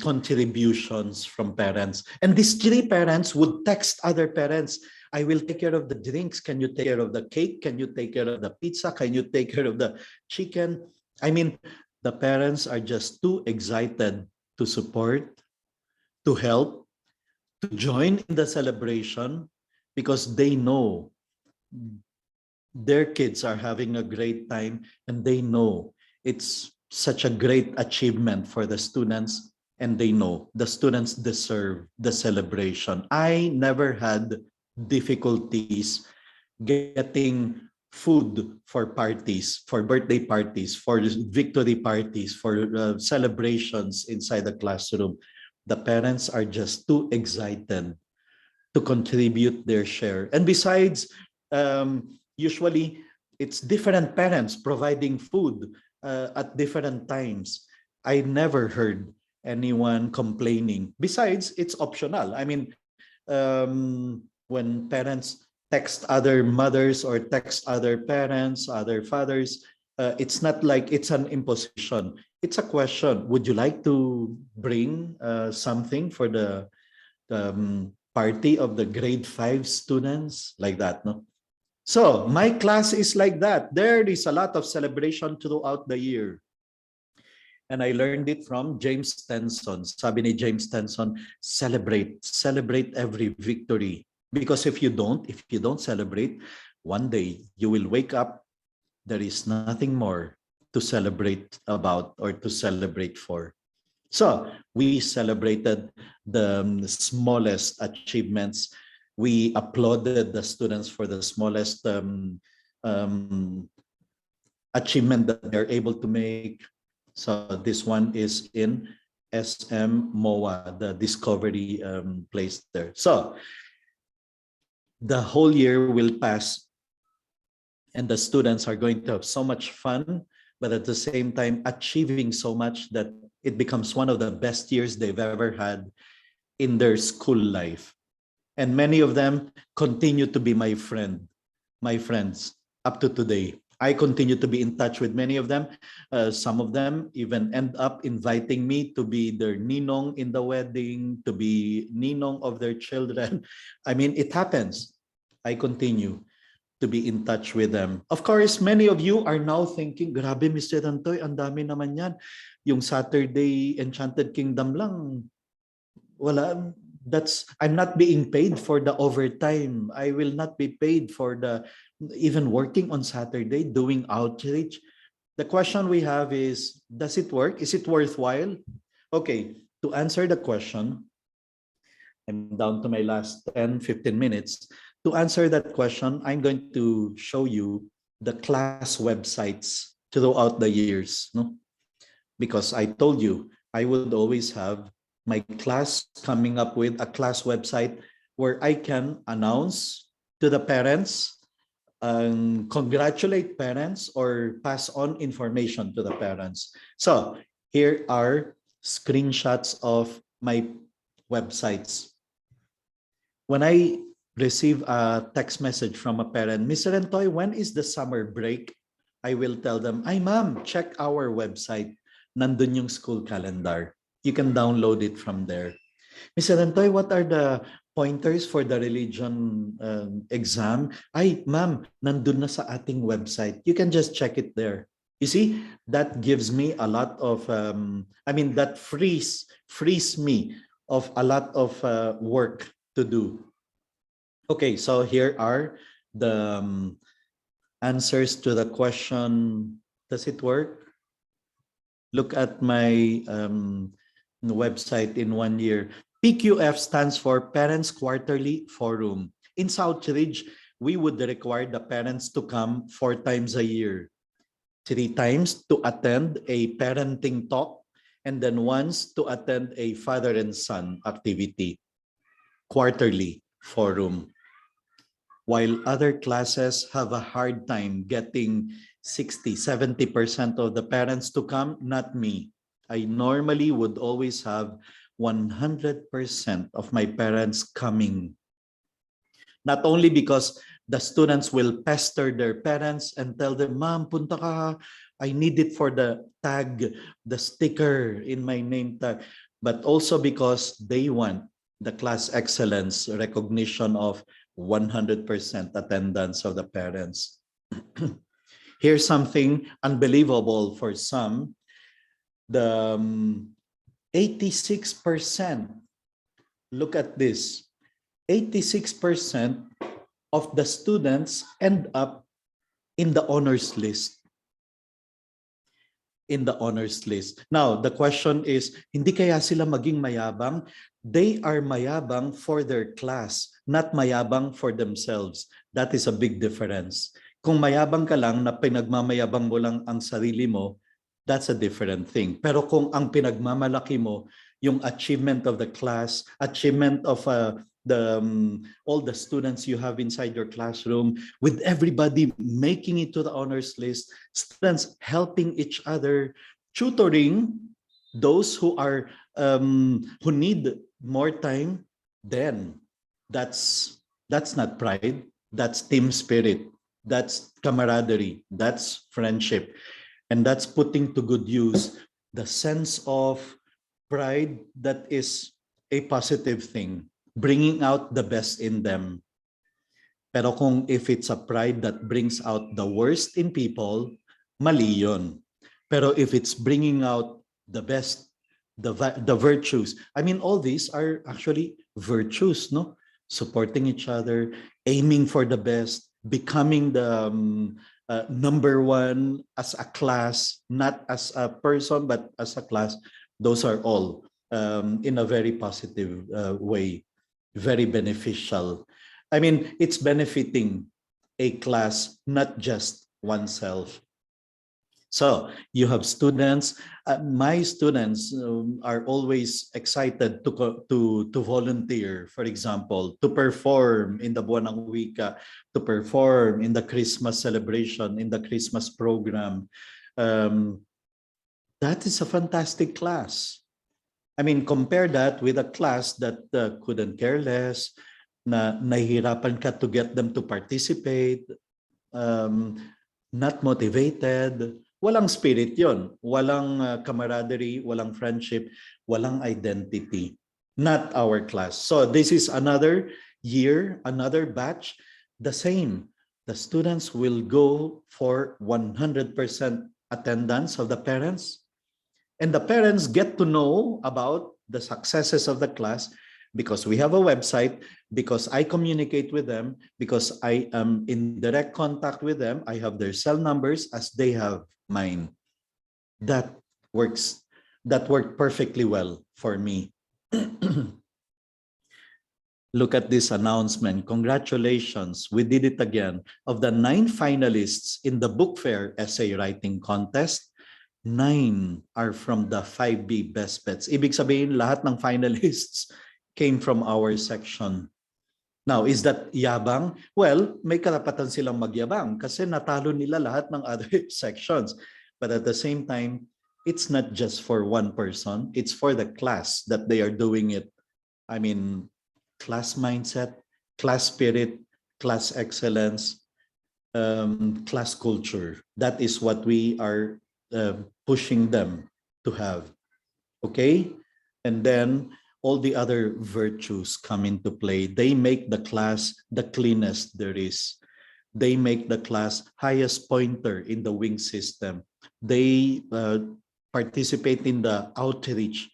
contributions from parents. And these 3 parents would text other parents, I will take care of the drinks. Can you take care of the cake? Can you take care of the pizza? Can you take care of the chicken? I mean, the parents are just too excited to support, to help, to join in the celebration because they know their kids are having a great time and they know it's such a great achievement for the students, and they know the students deserve the celebration. I never had difficulties getting food for parties, for birthday parties, for victory parties, for celebrations inside the classroom. The parents are just too excited to contribute their share. And besides, usually it's different parents providing food at different times. I never heard anyone complaining. Besides, it's optional. I mean, when parents text other mothers or text other parents, other fathers, it's not like it's an imposition. It's a question. Would you like to bring something for the party of the grade 5 students? Like that, no? So my class is like that. There is a lot of celebration throughout the year. And I learned it from James Tenson. Sabi ni James Tenson, celebrate every victory. Because if you don't celebrate, one day you will wake up, there is nothing more to celebrate about or to celebrate for. So we celebrated the smallest achievements. We applauded the students for the smallest achievement that they're able to make. So this one is in SM MOA, the Discovery place there. So the whole year will pass and the students are going to have so much fun, but at the same time achieving so much that it becomes one of the best years they've ever had in their school life. And many of them continue to be my friends up to today. I continue to be in touch with many of them. Some of them even end up inviting me to be their ninong in the wedding, to be ninong of their children. I mean, it happens. I continue to be in touch with them. Of course, many of you are now thinking, grabe Mr. Rentoy, ang dami naman yan. Yung Saturday Enchanted Kingdom lang, wala. I'm not being paid for the overtime. I will not be paid for the even working on Saturday, doing outreach. The question we have is, does it work? Is it worthwhile? Okay, to answer the question, I'm down to my last 10, 15 minutes. To answer that question, I'm going to show you the class websites throughout the years. No? Because I told you, I would always have my class coming up with a class website where I can announce to the parents, congratulate parents, or pass on information to the parents. So here are screenshots of my websites. When I receive a text message from a parent, Mr. Rentoy, when is the summer break? I will tell them, ay ma'am, check our website. Nandun yung school calendar. You can download it from there. Mr. Rentoy, what are the pointers for the religion exam? Ay, ma'am, nandun na sa ating website. You can just check it there. You see, that gives me a lot of, that frees me of a lot of work to do. Okay, so here are the answers to the question, does it work? Look at my website in 1 year. PQF stands for Parents Quarterly Forum. In Southridge, we would require the parents to come 4 times a year. 3 times to attend a parenting talk, and then once to attend a father and son activity. Quarterly Forum. While other classes have a hard time getting 60-70% of the parents to come, not me. I normally would always have 100% of my parents coming. Not only because the students will pester their parents and tell them, Ma'am, punta ka, I need it for the tag, the sticker in my name tag, but also because they want the class excellence recognition of 100% attendance of the parents. Here's something unbelievable for some. The 86%, look at this, 86% of the students end up in the honors list. in the honors list. Now, the question is, hindi kaya sila maging mayabang? They are mayabang for their class, not mayabang for themselves. That is a big difference. Kung mayabang ka lang na pinagmamayabang mo lang ang sarili mo, that's a different thing. Pero kung ang pinagmamalaki mo, yung achievement of the class, achievement of all the students you have inside your classroom, with everybody making it to the honors list, students helping each other, tutoring those who need more time, then that's not pride, that's team spirit, that's camaraderie, that's friendship, and that's putting to good use the sense of pride that is a positive thing, bringing out the best in them. Pero kung if it's a pride that brings out the worst in people, mali yun. Pero if it's bringing out the best, the virtues, I mean, all these are actually virtues, no? Supporting each other, aiming for the best, becoming the number one as a class, not as a person, but as a class. Those are all in a very positive way, very beneficial. I mean, it's benefiting a class, not just oneself. So you have students. My students are always excited to volunteer, for example, to perform in the Buwan ng Wika, to perform in the Christmas celebration, in the Christmas program. That is a fantastic class. I mean, compare that with a class that couldn't care less, na nahihirapan ka to get them to participate, not motivated. Walang spirit yon, walang camaraderie, walang friendship, walang identity. Not our class. So this is another year, another batch, the same. The students will go for 100% attendance of the parents. And the parents get to know about the successes of the class because we have a website, because I communicate with them, because I am in direct contact with them. I have their cell numbers as they have mine. That works. That worked perfectly well for me. Look at this announcement. Congratulations, we did it again. Of the 9 finalists in the book fair essay writing contest, 9 are from the 5B Best Bets. Ibig sabihin, lahat ng finalists came from our section. Now, is that yabang? Well, may karapatan silang magyabang kasi natalo nila lahat ng other sections. But at the same time, it's not just for one person. It's for the class that they are doing it. I mean, class mindset, class spirit, class excellence, class culture. That is what we are pushing them to have. Okay? And then all the other virtues come into play. They make the class the cleanest there is. They make the class highest pointer in the wing system. They participate in the outreach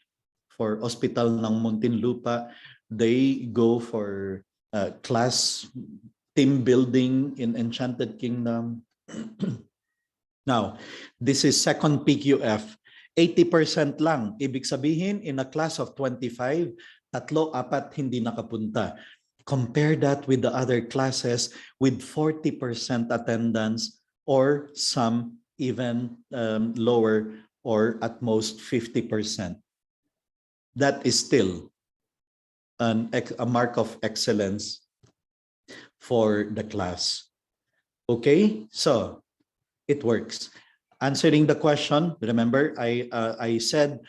for Hospital ng Muntinlupa. They go for class team building in Enchanted Kingdom. Now, this is second PQF. 80% lang. Ibig sabihin, in a class of 25, 3-4 hindi nakapunta. Compare that with the other classes with 40% attendance or some even lower or at most 50%. That is still a mark of excellence for the class. Okay, so it works. Answering the question, remember I said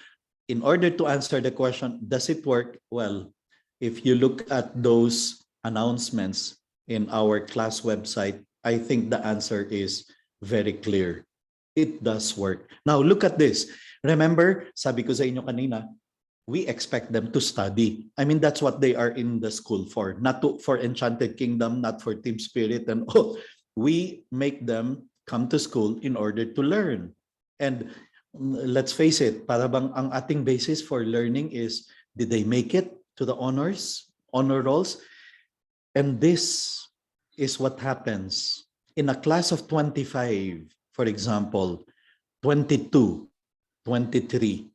in order to answer the question, does it work? Well, if you look at those announcements in our class website, I think the answer is very clear. It does work. Now look at this. Remember, sabi ko sa inyo kanina, we expect them to study. I mean, that's what they are in the school for, not for Enchanted Kingdom, not for Team Spirit and all. We make them come to school in order to learn. And let's face it, para bang ang ating basis for learning is, did they make it to the honor rolls? And this is what happens. In a class of 25, for example, 22 23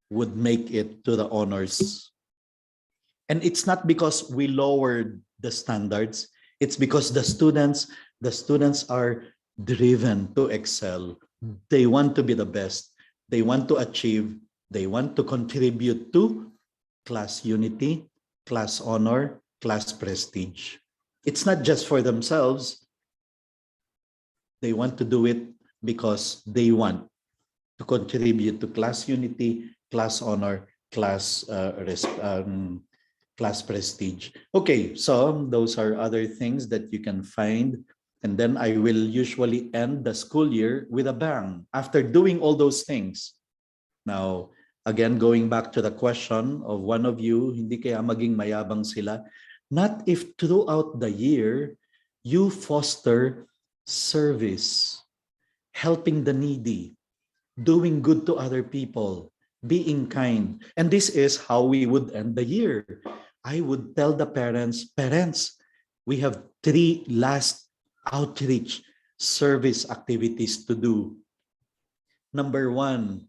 would make it to the honors. And it's not because we lowered the standards, it's because the students are driven to excel. They want to be the best. They want to achieve. They want to contribute to class unity, class honor, class prestige. It's not just for themselves. They want to do it because they want to contribute to class unity, class honor, class prestige. Okay, so those are other things that you can find. And then I will usually end the school year with a bang after doing all those things. Now, again, going back to the question of one of you, hindi kaya maging mayabang sila? Not if throughout the year, you foster service, helping the needy, doing good to other people, being kind. And this is how we would end the year. I would tell the parents, we have 3 last outreach service activities to do. Number 1,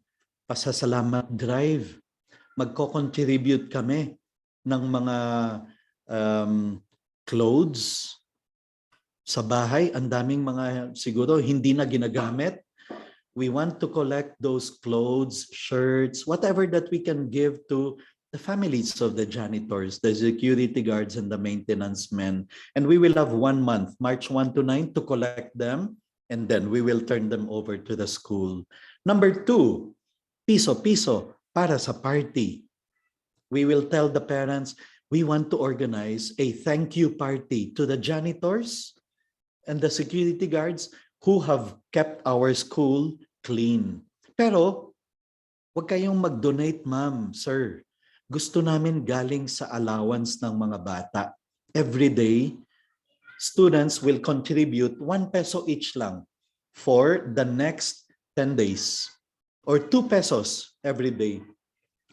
pasasalamat drive. Magko-contribute kami ng mga clothes sa bahay. Ang daming mga siguro hindi na ginagamit. We want to collect those clothes, shirts, whatever that we can give to the families of the janitors, the security guards, and the maintenance men. And we will have 1 month, March 1 to 9, to collect them, and then we will turn them over to the school. Number 2, piso-piso para sa party. We will tell the parents, we want to organize a thank you party to the janitors and the security guards who have kept our school clean. Pero, huwag kayong mag-donate, ma'am, sir. Gusto namin galing sa allowance ng mga bata. Every day, students will contribute 1 peso each lang for the next 10 days. Or 2 pesos every day,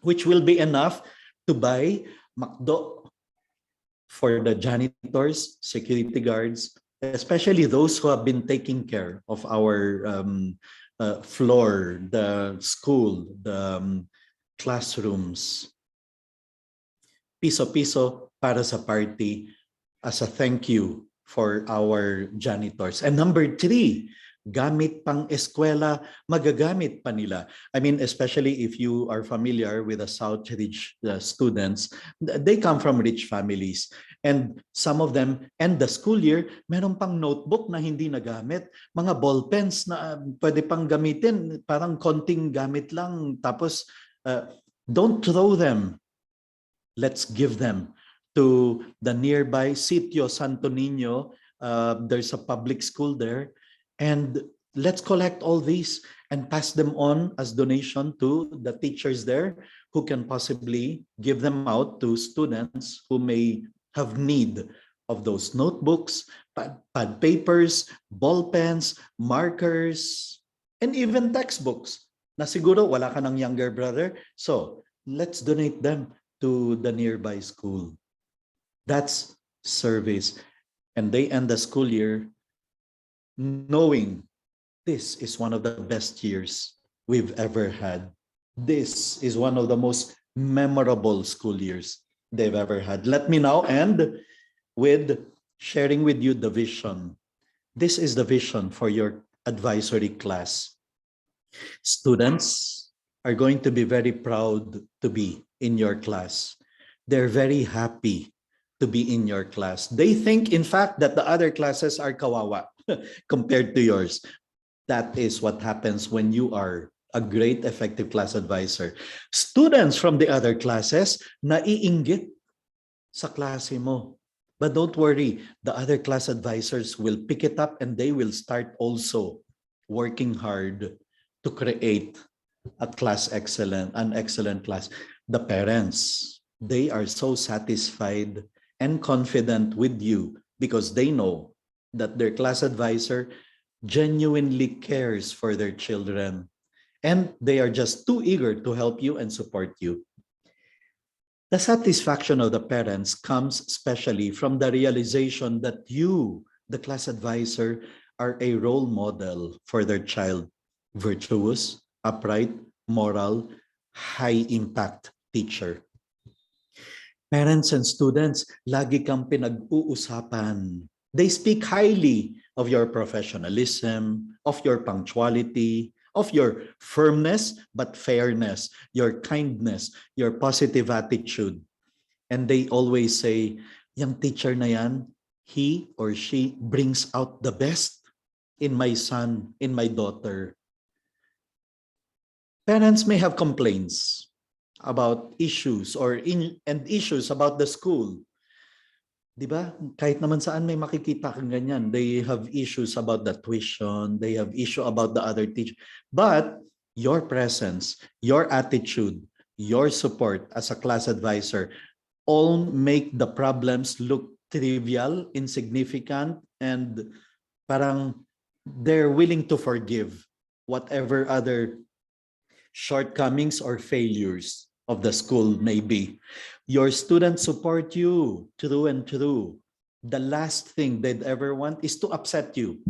which will be enough to buy McDo for the janitors, security guards, especially those who have been taking care of our floor, the school, the classrooms. Piso-piso para sa party as a thank you for our janitors. And number 3, gamit pang eskwela, magagamit pa nila. I mean, especially if you are familiar with the Southridge students, they come from rich families. And some of them end the school year, meron pang notebook na hindi nagamit, mga ball pens na pwede pang gamitin, parang konting gamit lang. Tapos, don't throw them. Let's give them to the nearby Sitio Santo Niño. There's a public school there. And let's collect all these and pass them on as donation to the teachers there who can possibly give them out to students who may have need of those notebooks, pad papers, ball pens, markers, and even textbooks na siguro wala ka ng younger brother. So let's donate them to the nearby school. That's service. And they end the school year knowing this is one of the best years we've ever had. This is one of the most memorable school years they've ever had. Let me now end with sharing with you the vision. This is the vision for your advisory class. Students are going to be very proud to be in your class. They're very happy to be in your class. They think, in fact, that the other classes are kawawa compared to yours. That is what happens when you are a great effective class advisor. Students from the other classes naiinggit sa klase mo. But don't worry, the other class advisors will pick it up and they will start also working hard to create an excellent class. The parents, they are so satisfied and confident with you because they know that their class advisor genuinely cares for their children and they are just too eager to help you and support you. The satisfaction of the parents comes especially from the realization that you, the class advisor, are a role model for their child, virtuous, upright, moral, high-impact teacher. Parents and students, lagi kang pinag-uusapan. They speak highly of your professionalism, of your punctuality, of your firmness but fairness, your kindness, your positive attitude. And they always say, yung teacher na yan, he or she brings out the best in my son, in my daughter. Parents may have complaints about issues and issues about the school. 'Di ba? Kahit naman saan may makikita kang ganyan. They have issues about the tuition, they have issue about the other teacher. But your presence, your attitude, your support as a class advisor all make the problems look trivial, insignificant, and parang they're willing to forgive whatever other shortcomings or failures of the school may be. Your students support you through and through. The last thing they'd ever want is to upset you,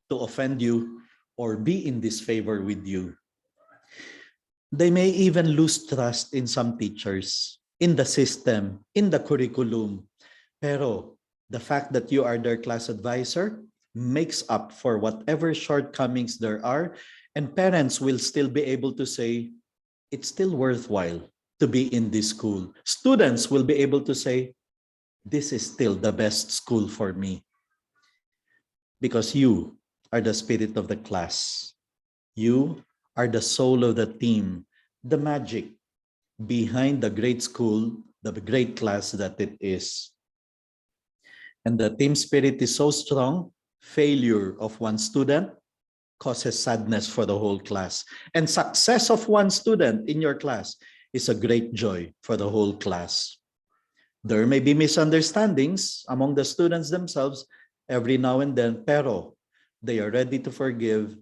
to offend you, or be in disfavor with you. They may even lose trust in some teachers, in the system, in the curriculum. Pero the fact that you are their class advisor makes up for whatever shortcomings there are, and parents will still be able to say, it's still worthwhile to be in this school. Students will be able to say, this is still the best school for me. Because you are the spirit of the class. You are the soul of the team, the magic behind the great school, the great class that it is. And the team spirit is so strong, failure of one student causes sadness for the whole class. And success of one student in your class is a great joy for the whole class. There may be misunderstandings among the students themselves every now and then, pero they are ready to forgive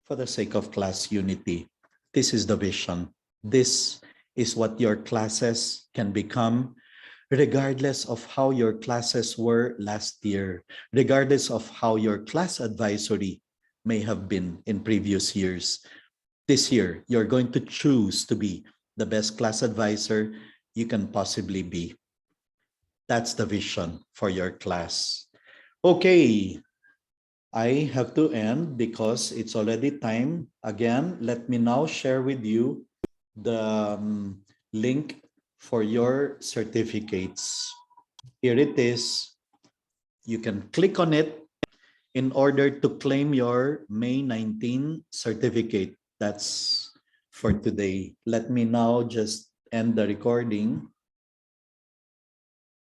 for the sake of class unity. This is the vision. This is what your classes can become, regardless of how your classes were last year, regardless of how your class advisory may have been in previous years. This year, you're going to choose to be the best class advisor you can possibly be. That's the vision for your class. Okay, I have to end because it's already time. Again, let me now share with you the link for your certificates. Here it is. You can click on it in order to claim your May 19 certificate. That's for today. Let me now just end the recording.